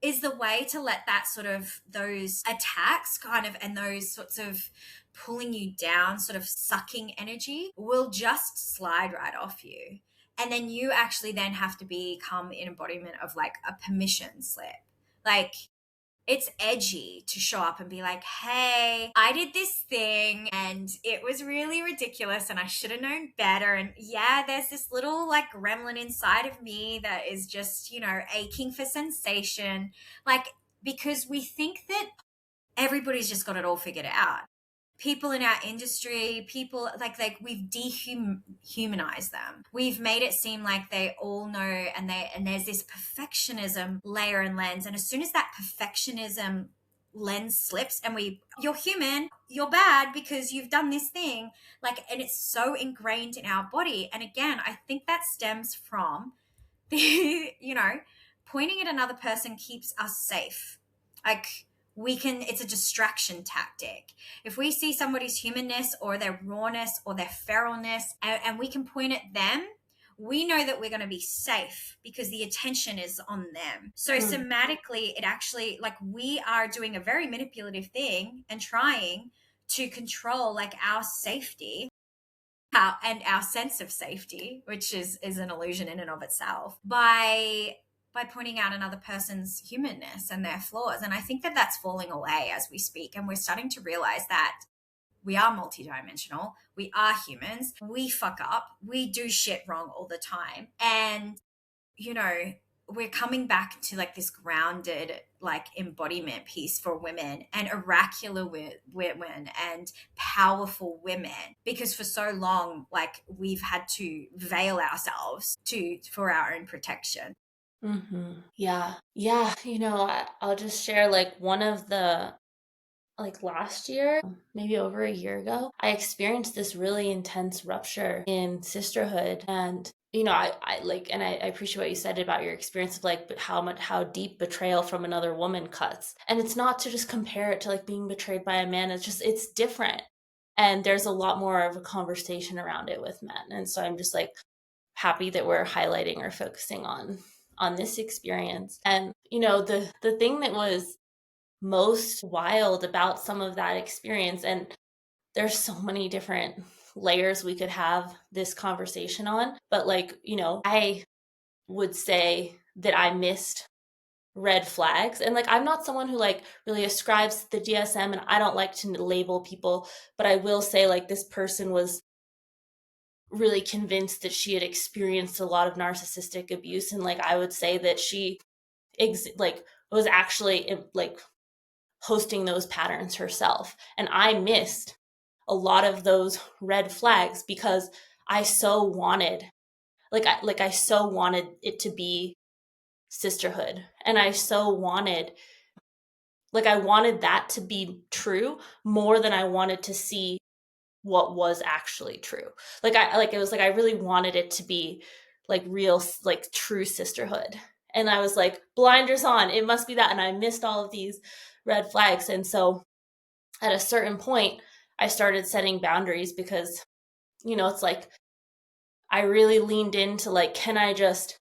is the way to let that sort of those attacks kind of and those sorts of pulling you down, sort of sucking energy will just slide right off you. And then you actually then have to become an embodiment of like a permission slip. Like it's edgy to show up and be like, hey, I did this thing and it was really ridiculous and I should have known better. And yeah, there's this little like gremlin inside of me that is just, you know, aching for sensation. Like, because we think that everybody's just got it all figured out. People in our industry, people like we've dehumanized them. We've made it seem like they all know, and there's this perfectionism layer and lens. And as soon as that perfectionism lens slips and you're human, you're bad because you've done this thing, like, and it's so ingrained in our body. And again, I think that stems from the, you know, pointing at another person keeps us safe. Like, it's a distraction tactic. If we see somebody's humanness or their rawness or their feralness, and we can point at them, we know that we're going to be safe because the attention is on them. So somatically, it actually, like, we are doing a very manipulative thing and trying to control like our safety, and our sense of safety, which is an illusion in and of itself, by pointing out another person's humanness and their flaws. And I think that that's falling away as we speak, and we're starting to realize that we are multidimensional, we are humans, we fuck up, we do shit wrong all the time. And you know, we're coming back to like this grounded like embodiment piece for women, and oracular women and powerful women, because for so long like we've had to veil ourselves for our own protection. Yeah. Yeah. I'll just share like one of the, like last year, maybe over a year ago, I experienced this really intense rupture in sisterhood. And I appreciate what you said about your experience of like how deep betrayal from another woman cuts. And it's not to just compare it to like being betrayed by a man. It's different. And there's a lot more of a conversation around it with men. And so I'm just like happy that we're highlighting or focusing on this experience. And the thing that was most wild about some of that experience, and there's so many different layers we could have this conversation on, but like I would say that I missed red flags. And like I'm not someone who like really ascribes to the DSM, and I don't like to label people, but I will say like this person was really convinced that she had experienced a lot of narcissistic abuse, and like I would say that she like was actually like hosting those patterns herself. And I missed a lot of those red flags because I so wanted, I so wanted it to be sisterhood. And I so wanted, I wanted that to be true more than I wanted to see what was actually true. It was like, I really wanted it to be like real, like true sisterhood. And I was like, blinders on, it must be that. And I missed all of these red flags. And so at a certain point, I started setting boundaries because, it's like I really leaned into like, can I just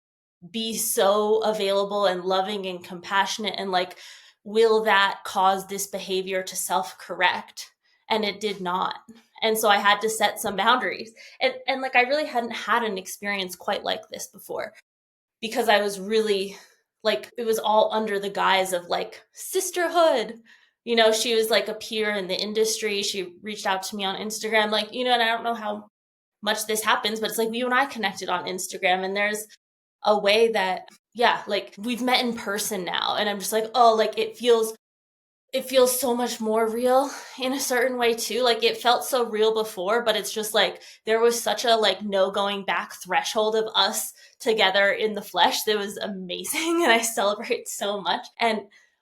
be so available and loving and compassionate? And like, will that cause this behavior to self correct? And it did not. And so I had to set some boundaries. And like, I really hadn't had an experience quite like this before, because I was really like, it was all under the guise of like sisterhood. She was like a peer in the industry. She reached out to me on Instagram, like, and I don't know how much this happens, but it's like you and I connected on Instagram, and there's a way that, yeah, like we've met in person now. And I'm just like, oh, like it feels so much more real in a certain way too. Like it felt so real before, but it's just like there was such a like no going back threshold of us together in the flesh that was amazing, and I celebrate so much. And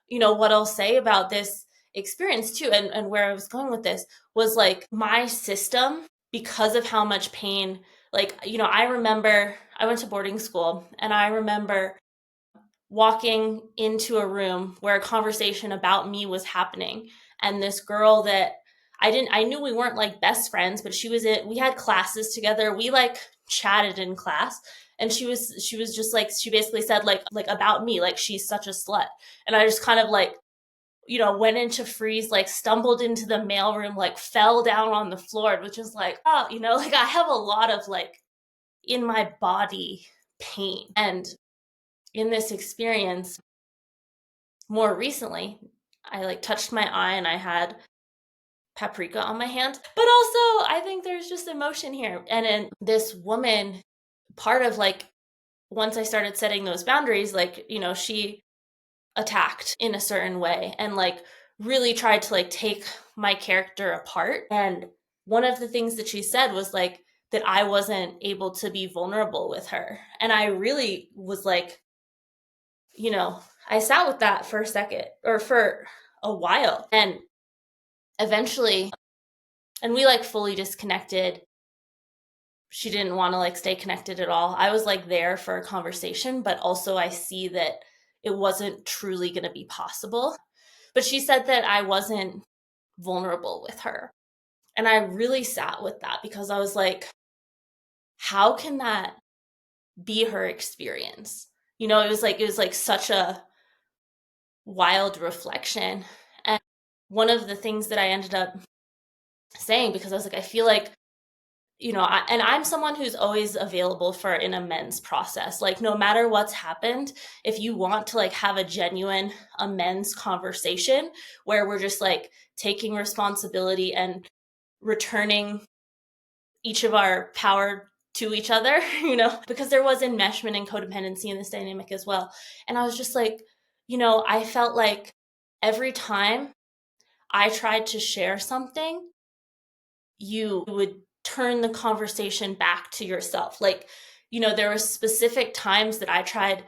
what I'll say about this experience too, and where I was going with this was like my system, because of how much pain, like I remember I went to boarding school, and I remember walking into a room where a conversation about me was happening, and this girl that I knew we weren't like best friends, but we had classes together, we like chatted in class, and she was just like, she basically said like about me, like she's such a slut. And I just kind of like went into freeze, like stumbled into the mailroom, like fell down on the floor, which is like, oh, like I have a lot of like in my body pain. And in this experience, more recently, I like touched my eye and I had paprika on my hand. But also, I think there's just emotion here. And in this woman, part of like, once I started setting those boundaries, like, she attacked in a certain way and like really tried to like take my character apart. And one of the things that she said was like that I wasn't able to be vulnerable with her. And I really was like, I sat with that for a second, or for a while, and eventually, and we like fully disconnected. She didn't want to like stay connected at all. I was like there for a conversation, but also I see that it wasn't truly going to be possible. But she said that I wasn't vulnerable with her. And I really sat with that because I was like, how can that be her experience? It was like such a wild reflection. And one of the things that I ended up saying, because I was like, I feel like, and I'm someone who's always available for an amends process. Like, no matter what's happened, if you want to like have a genuine amends conversation where we're just like taking responsibility and returning each of our power to each other, because there was enmeshment and codependency in this dynamic as well. And I was just like, I felt like every time I tried to share something, you would turn the conversation back to yourself. Like, there were specific times that I tried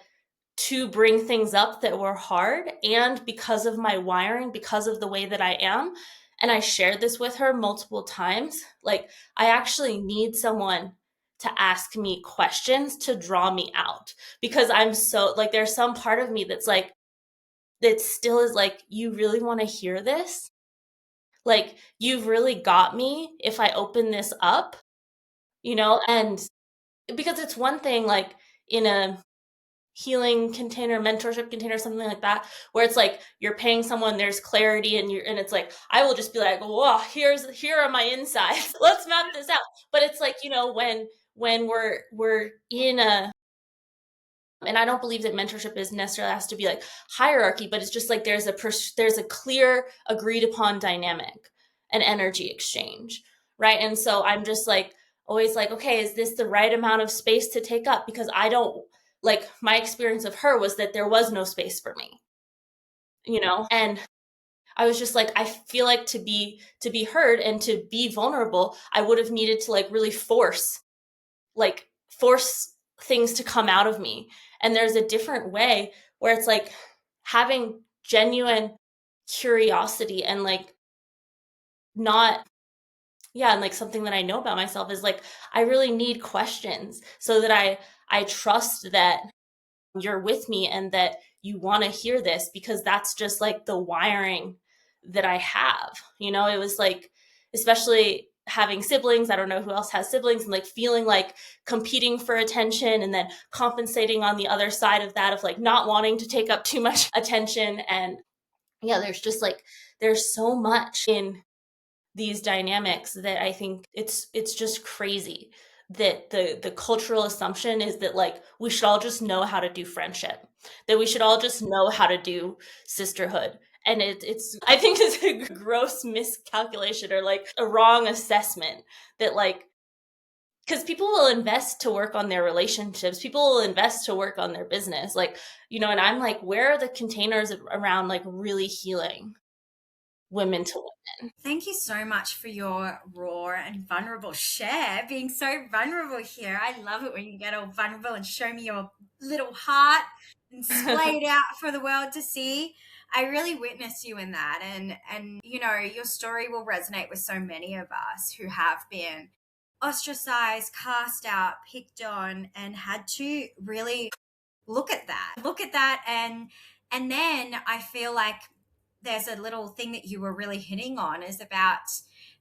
to bring things up that were hard. And because of my wiring, because of the way that I am, and I shared this with her multiple times, like, I actually need someone to ask me questions to draw me out, because I'm so like, there's some part of me that's like, that still is like, you really want to hear this? Like, you've really got me if I open this up, and because it's one thing, like, in a healing container, mentorship container, something like that, where it's like you're paying someone, there's clarity, and it's like, I will just be like, whoa, here are my insides. Let's map this out. But it's like, when we're in a, and I don't believe that mentorship is necessarily has to be like hierarchy, but it's just like there's a clear agreed upon dynamic, an energy exchange, right? And so I'm just like always like, okay, is this the right amount of space to take up? Because I don't, like, my experience of her was that there was no space for me, and I was just like, I feel like to be heard and to be vulnerable, I would have needed to like really force things to come out of me. And there's a different way where it's like having genuine curiosity and like not, yeah, and like something that I know about myself is like, I really need questions so that I trust that you're with me and that you want to hear this, because that's just like the wiring that I have. It was like, especially having siblings, I don't know who else has siblings, and like feeling like competing for attention and then compensating on the other side of that, of like not wanting to take up too much attention. And yeah, there's so much in these dynamics that I think it's just crazy that the cultural assumption is that like we should all just know how to do friendship, that we should all just know how to do sisterhood. And it's I think it's a gross miscalculation, or like a wrong assessment, that like, because people will invest to work on their relationships, people will invest to work on their business, like, and I'm like, where are the containers around like really healing women to women? Thank you so much for your raw and vulnerable share, being so vulnerable here. I love it when you get all vulnerable and show me your little heart and splay it out for the world to see. I really witness you in that, and your story will resonate with so many of us who have been ostracized, cast out, picked on, and had to really look at that, and then I feel like there's a little thing that you were really hitting on, is about,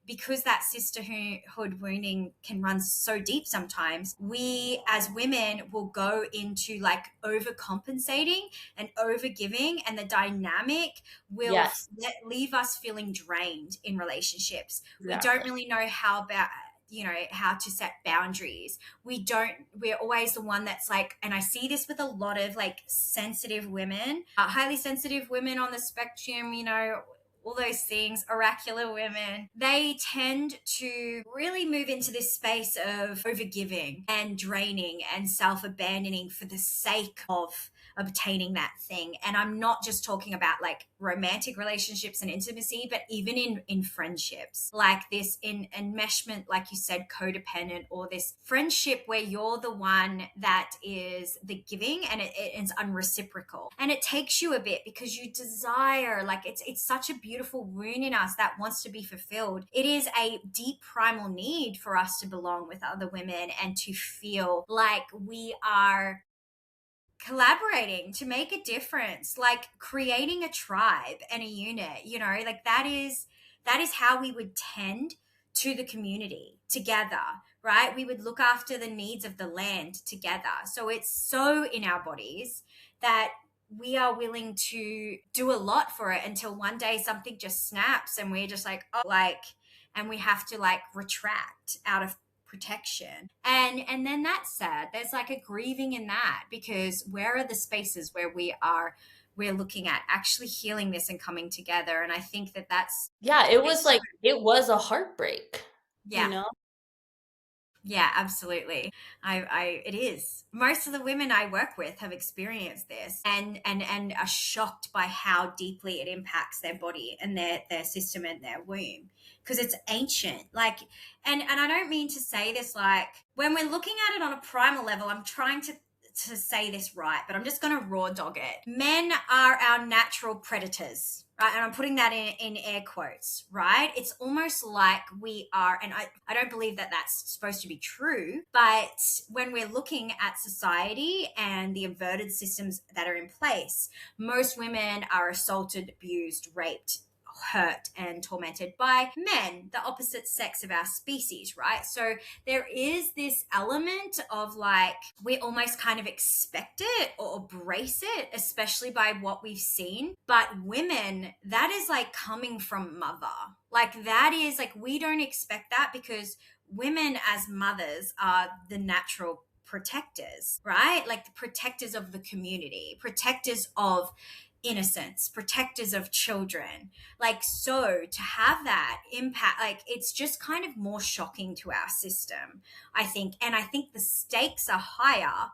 because that sisterhood wounding can run so deep sometimes, we as women will go into like overcompensating and overgiving, and the dynamic will Yes, leave us feeling drained in relationships. We don't exactly. really know how to set boundaries. We're always the one that's like, and I see this with a lot of like sensitive women, highly sensitive women on the spectrum, all those things, oracular women, they tend to really move into this space of overgiving and draining and self-abandoning for the sake of obtaining that thing. And I'm not just talking about like romantic relationships and intimacy, but even in friendships, like this in enmeshment, like you said, codependent, or this friendship where you're the one that is the giving, and it's unreciprocal, and it takes you a bit because you desire, like, it's such a beautiful wound in us that wants to be fulfilled. It is a deep primal need for us to belong with other women and to feel like we are collaborating to make a difference, like creating a tribe and a unit, like that is how we would tend to the community together, right? We would look after the needs of the land together. So it's so in our bodies that we are willing to do a lot for it until one day something just snaps and we're just like, oh, like, and we have to like retract out of protection. And then that's sad. There's like a grieving in that, because where are the spaces where we're looking at actually healing this and coming together? And I think that that's Yeah, it was it's like, it was a heartbreak, you yeah. know? Yeah, absolutely. It is. Most of the women I work with have experienced this, and are shocked by how deeply it impacts their body and their system and their womb, because it's ancient. Like, and I don't mean to say this like when we're looking at it on a primal level. I'm trying to say this right, but I'm just going to raw dog it. Men are our natural predators, right? And I'm putting that in air quotes, right? It's almost like we are, and I don't believe that that's supposed to be true, but when we're looking at society and the inverted systems that are in place, most women are assaulted, abused, raped, hurt, and tormented by men, the opposite sex of our species, right? So there is this element of like, we almost kind of expect it or brace it, especially by what we've seen. But women, that is like coming from mother. Like, that is like, we don't expect that, because women as mothers are the natural protectors, right? Like the protectors of the community, protectors of innocence, protectors of children. Like, so to have that impact, like, it's just kind of more shocking to our system, I think. And I think the stakes are higher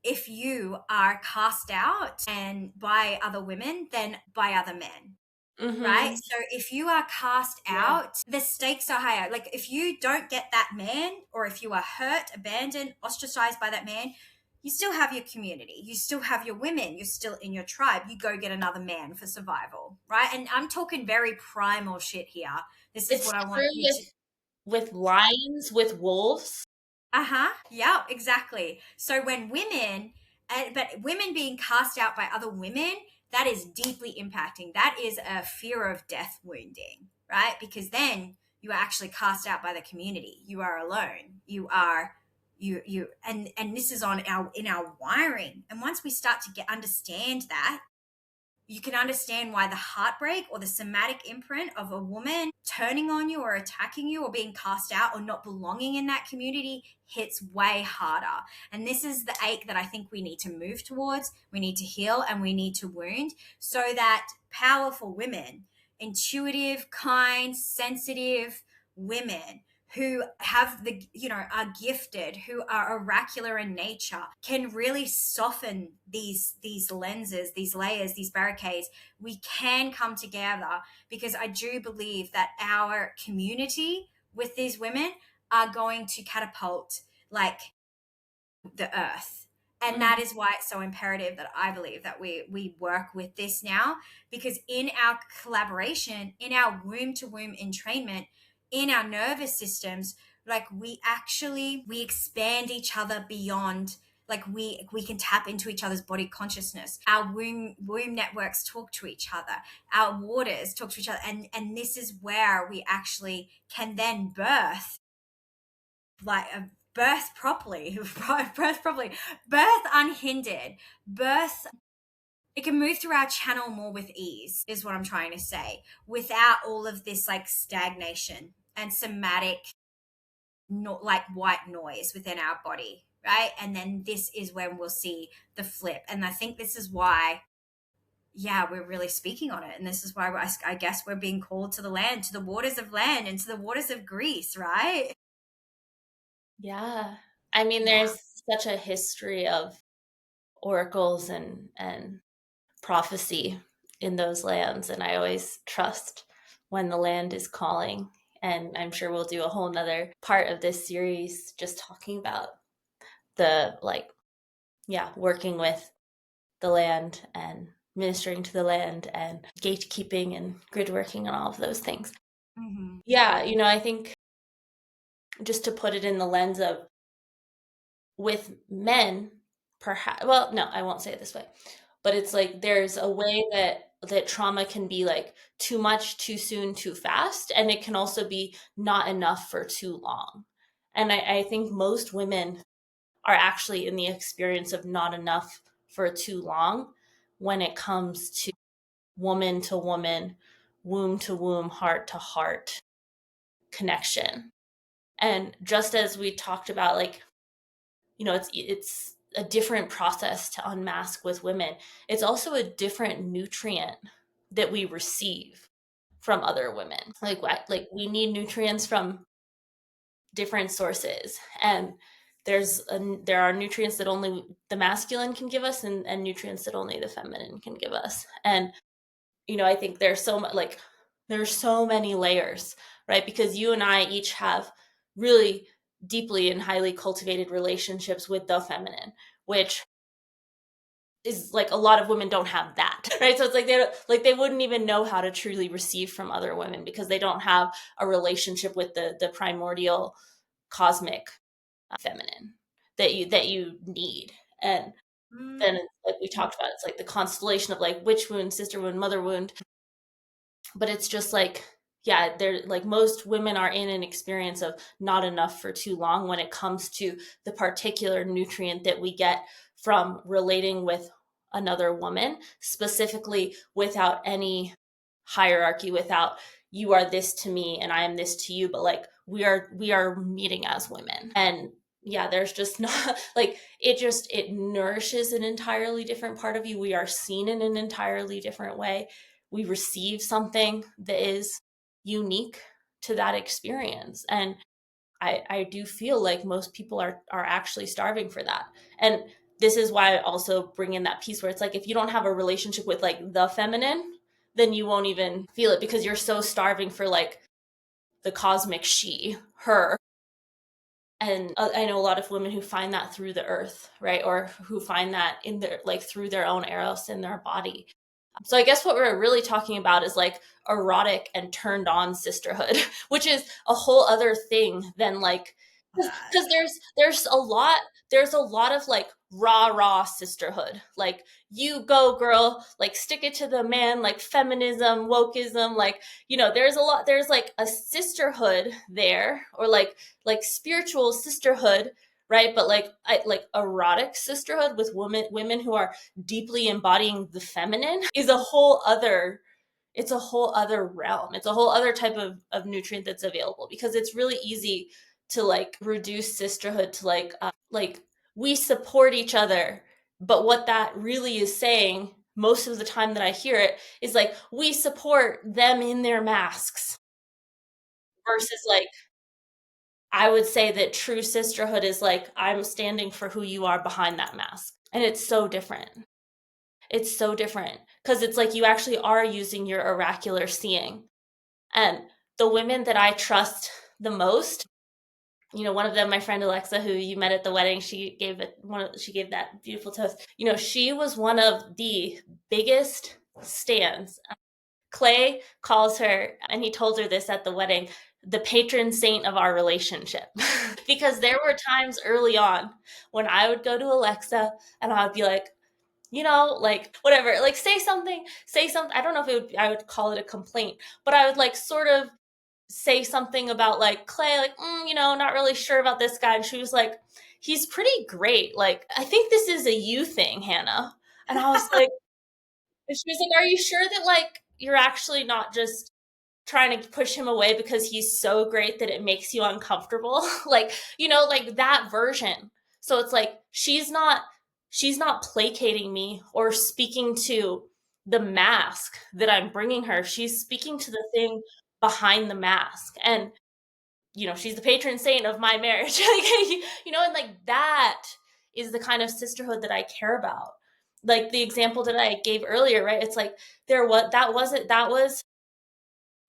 if you are cast out and by other women than by other men. Right? Mm-hmm. So if you are cast Yeah. out, the stakes are higher. Like, if you don't get that man, or if you are hurt, abandoned, ostracized by that man, you still have your community. You still have your women. You're still in your tribe. You go get another man for survival, right? And I'm talking very primal shit here. This is It's what I want true you to. with lions, with wolves. Uh-huh. Yeah, exactly. So when but women being cast out by other women, that is deeply impacting. That is a fear of death wounding, right? Because then you are actually cast out by the community. You are alone. And this is in our wiring. And once we start to understand that, you can understand why the heartbreak or the somatic imprint of a woman turning on you or attacking you or being cast out or not belonging in that community hits way harder. And this is the ache that I think we need to move towards. We need to heal and we need to wound, so that powerful women, intuitive, kind, sensitive women who have are gifted, who are oracular in nature, can really soften these lenses, these layers, these barricades. We can come together, because I do believe that our community with these women are going to catapult like the earth. And that Mm. is why it's so imperative that I believe that we work with this now, because in our collaboration, in our womb to womb entrainment, in our nervous systems, like we expand each other beyond, like we can tap into each other's body consciousness. Our womb networks talk to each other, our waters talk to each other, and this is where we actually can then birth, like a birth properly, birth unhindered, birth. It can move through our channel more with ease, is what I'm trying to say, without all of this like stagnation and somatic, not like white noise within our body, right? And then this is when we'll see the flip. And I think this is why, yeah, we're really speaking on it. And this is why I guess we're being called to the land, to the waters of land, and to the waters of Greece, right? Yeah. I mean, Yeah. there's such a history of oracles and prophecy in those lands, and I always trust when the land is calling. And I'm sure we'll do a whole nother part of this series just talking about the like, yeah, working with the land and ministering to the land and gatekeeping and grid working and all of those things. Mm-hmm. Yeah, I think just to put it in the lens of with men perhaps, well, no, I won't say it this way, but it's like there's a way that trauma can be like too much, too soon, too fast, and it can also be not enough for too long. And I think most women are actually in the experience of not enough for too long when it comes to woman to woman, womb to womb, heart to heart connection. And just as we talked about, like, it's a different process to unmask with women. It's also a different nutrient that we receive from other women. Like we need nutrients from different sources, and there are nutrients that only the masculine can give us, and nutrients that only the feminine can give us. And I think there's so many layers, right? Because you and I each have really deeply and highly cultivated relationships with the feminine, which is like a lot of women don't have that, right? So it's like they wouldn't even know how to truly receive from other women because they don't have a relationship with the primordial cosmic feminine that you need. And then, like we talked about, it's like the constellation of like witch wound, sister wound, mother wound. But it's just like, yeah, they're like most women are in an experience of not enough for too long when it comes to the particular nutrient that we get from relating with another woman, specifically without any hierarchy, without you are this to me and I am this to you, but like we are meeting as women. And yeah, there's just not like it nourishes an entirely different part of you. We are seen in an entirely different way. We receive something that is unique to that experience. And I do feel like most people are actually starving for that. And this is why I also bring in that piece where it's like, if you don't have a relationship with like the feminine, then you won't even feel it because you're so starving for like the cosmic she, her. And I know a lot of women who find that through the earth, right? Or who find that in their, like through their own eros in their body. So I guess what we're really talking about is like erotic and turned on sisterhood, which is a whole other thing than like, because there's a lot of like rah sisterhood, like you go girl, like stick it to the man, like feminism, wokeism, like there's like a sisterhood there, or like spiritual sisterhood, right? But like erotic sisterhood with women who are deeply embodying the feminine is a whole other, it's a whole other realm. It's a whole other type of nutrient that's available, because it's really easy to like reduce sisterhood to like we support each other. But what that really is saying most of the time that I hear it is like we support them in their masks, versus like I would say that true sisterhood is like I'm standing for who you are behind that mask. And it's so different. It's so different because it's like you actually are using your oracular seeing. And the women that I trust the most, one of them, my friend Alexa, who you met at the wedding, she gave that beautiful toast. She was one of the biggest stands. Clay calls her, and he told her this at the wedding, the patron saint of our relationship. Because there were times early on when I would go to Alexa and I would be like, like whatever, like say something. I don't know if I would call it a complaint, but I would like sort of say something about like Clay, like, not really sure about this guy. And she was like, he's pretty great. Like, I think this is a you thing, Hannah. And I was like, and she was like, are you sure that like you're actually not just trying to push him away because he's so great that it makes you uncomfortable? Like, like that version. So it's like she's not placating me or speaking to the mask that I'm bringing her. She's speaking to the thing behind the mask. And she's the patron saint of my marriage. And like that is the kind of sisterhood that I care about. Like the example that I gave earlier, right? It's like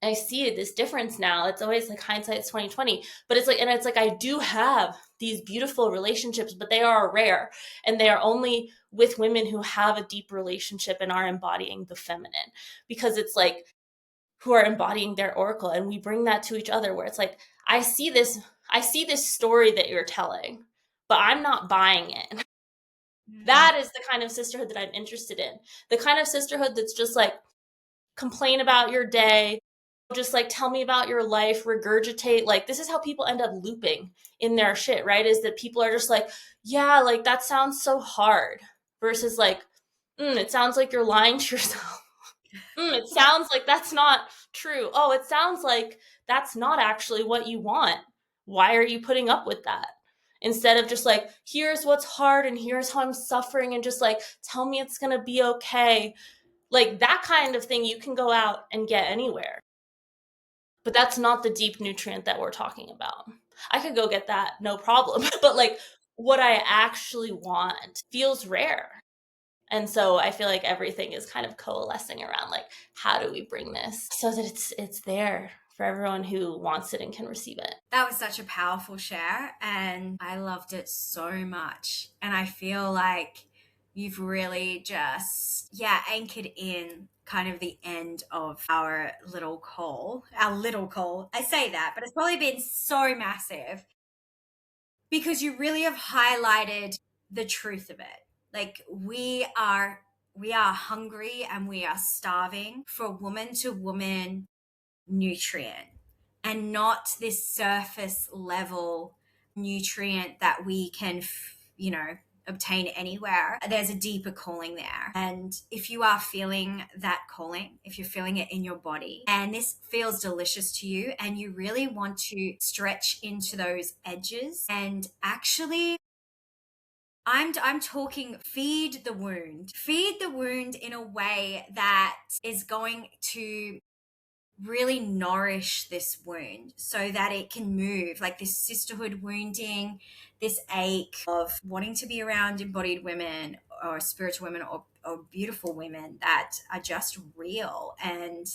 I see this difference now. It's always like hindsight's 2020, but it's like I do have these beautiful relationships, but they are rare, and they are only with women who have a deep relationship and are embodying the feminine, because it's like who are embodying their oracle, and we bring that to each other, where it's like I see this story that you're telling, but I'm not buying it. Mm. That is the kind of sisterhood that I'm interested in. The kind of sisterhood that's just like, complain about your day, just like tell me about your life, regurgitate. Like, this is how people end up looping in their shit, right? Is that people are just like, yeah, like that sounds so hard, versus like, it sounds like you're lying to yourself. It sounds like that's not true. Oh, it sounds like that's not actually what you want. Why are you putting up with that? Instead of just like, here's what's hard and here's how I'm suffering, and just like, tell me it's going to be okay. Like, that kind of thing you can go out and get anywhere. But that's not the deep nutrient that we're talking about. I could go get that, no problem. But like, what I actually want feels rare. And so I feel like everything is kind of coalescing around like, how do we bring this so that it's there for everyone who wants it and can receive it. That was such a powerful share, and I loved it so much. And I feel like you've really just, yeah, anchored in kind of the end of our little call. Our little call. I say that, but it's probably been so massive because you really have highlighted the truth of it. Like, we are hungry and we are starving for woman to woman nutrient, and not this surface level nutrient that we can obtain anywhere. There's a deeper calling there, and if you are feeling that calling, if you're feeling it in your body and this feels delicious to you and you really want to stretch into those edges and actually, I'm talking feed the wound in a way that is going to really nourish this wound so that it can move, like this sisterhood wounding, this ache of wanting to be around embodied women or spiritual women or beautiful women that are just real. And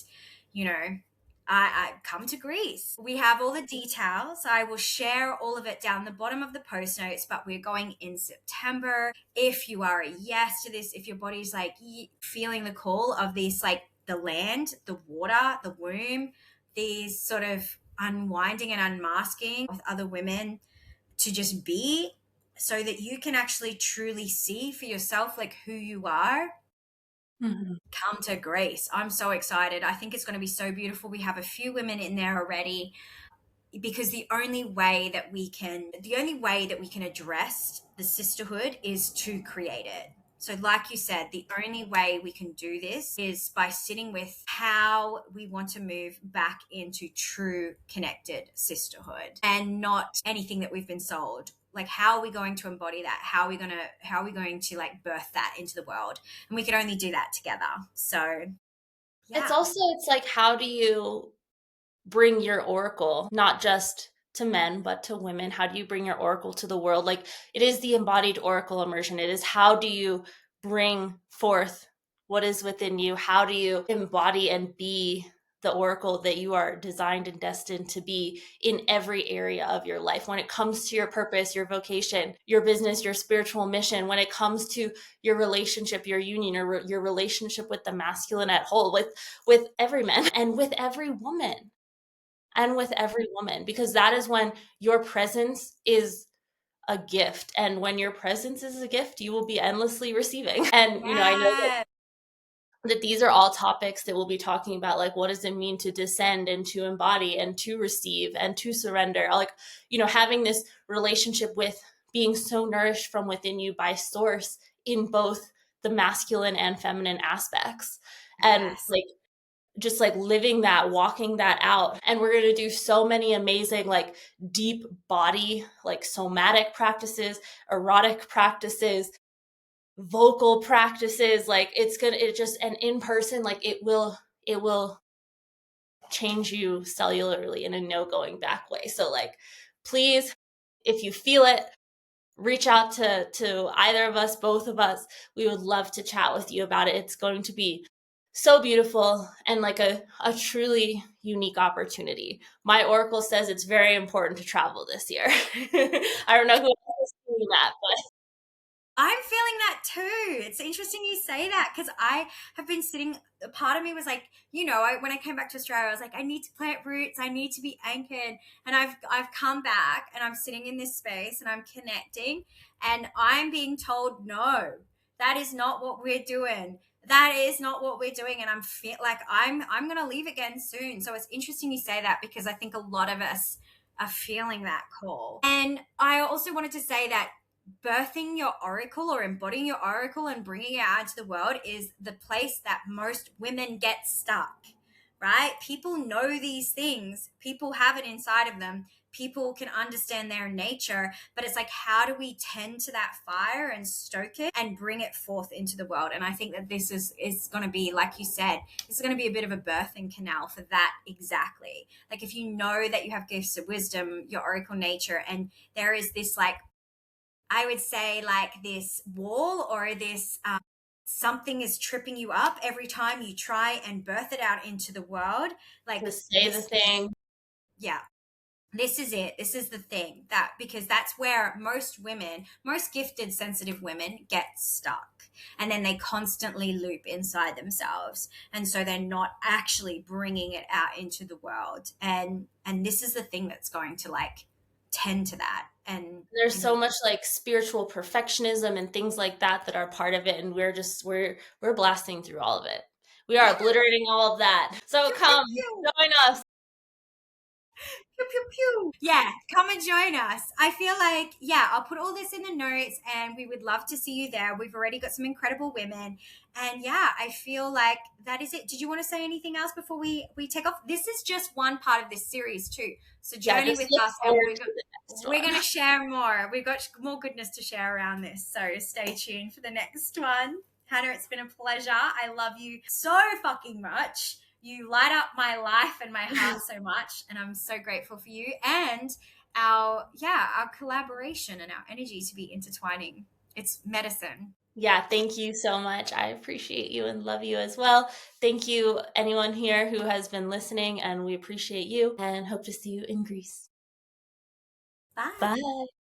I come to Greece. We have all the details. I will share all of it down the bottom of the post notes, but we're going in September. If you are a yes to this, if your body's like feeling the call of this, like the land, the water, the womb, these sort of unwinding and unmasking with other women to just be, so that you can actually truly see for yourself like who you are, Mm-hmm. come to Grace. I'm so excited. I think it's going to be so beautiful. We have a few women in there already, because the only way that we can address the sisterhood is to create it. So like you said, the only way we can do this is by sitting with how we want to move back into true connected sisterhood and not anything that we've been sold. Like, how are we going to embody that? How are we going to like birth that into the world? And we can only do that together. So It's yeah. also, it's like, how do you bring your oracle not just to men but to women? How do you bring your oracle to the world? Like, it is the embodied oracle immersion. It is, how do you bring forth what is within you? How do you embody and be the oracle that you are designed and destined to be in every area of your life? When it comes to your purpose, your vocation, your business, your spiritual mission, when it comes to your relationship, your union, or your relationship with the masculine at whole, with every man and with every woman, because that is when your presence is a gift. And when your presence is a gift, you will be endlessly receiving. And, I know Yeah. that these are all topics that we'll be talking about, like, what does it mean to descend and to embody and to receive and to surrender? Like, having this relationship with being so nourished from within you by source in both the masculine and feminine aspects. And Yes. like, just like living that, walking that out. And we're going to do so many amazing, like, deep body, like somatic practices, erotic practices, vocal practices. Like, it just, and in person, like, it will change you cellularly in a no going back way. So like, please, if you feel it, reach out to either of us, both of us. We would love to chat with you about it. It's going to be so beautiful and like a truly unique opportunity. My oracle says it's very important to travel this year. I don't know who else is doing that, but I'm feeling that too. It's interesting you say that because I have been sitting. Part of me was like, when I came back to Australia, I was like, I need to plant roots. I need to be anchored. And I've come back and I'm sitting in this space and I'm connecting, and I'm being told, no, that is not what we're doing. That is not what we're doing. And I'm feel like I'm gonna leave again soon. So it's interesting you say that because I think a lot of us are feeling that call. And I also wanted to say that birthing your oracle or embodying your oracle and bringing it out into the world is the place that most women get stuck, right? People know these things, people have it inside of them, people can understand their nature, but it's like, how do we tend to that fire and stoke it and bring it forth into the world? And I think that this is going to be, like you said, this is going to be a bit of a birthing canal for that. Exactly. Like, if you know that you have gifts of wisdom, your oracle nature, and there is this, like, I would say, like, this wall or this something is tripping you up every time you try and birth it out into the world. Like To say the this, thing. yeah, this is it. This is the thing, that because that's where most women, most gifted, sensitive women get stuck. And then they constantly loop inside themselves. And so they're not actually bringing it out into the world. And this is the thing that's going to, like, tend to that. And There's so much like spiritual perfectionism and things like that that are part of it, and we're blasting through all of it. We are yeah, obliterating all of that. So pew, pew, come pew. join us. Pew, pew, pew. Yeah, come and join us. I feel like, yeah, I'll put all this in the notes and we would love to see you there. We've already got some incredible women. And yeah, I feel like that is it. Did you want to say anything else before we take off? This is just one part of this series too. So Yeah, journey just with look us, and forward to the next we're one. going to share more. We've got more goodness to share around this. So stay tuned for the next one. Hannah, it's been a pleasure. I love you so fucking much. You light up my life and my heart so much, and I'm so grateful for you and our collaboration and our energy to be intertwining. It's medicine. Yeah, thank you so much. I appreciate you and love you as well. Thank you, anyone here who has been listening, and we appreciate you and hope to see you in Greece. Bye. Bye.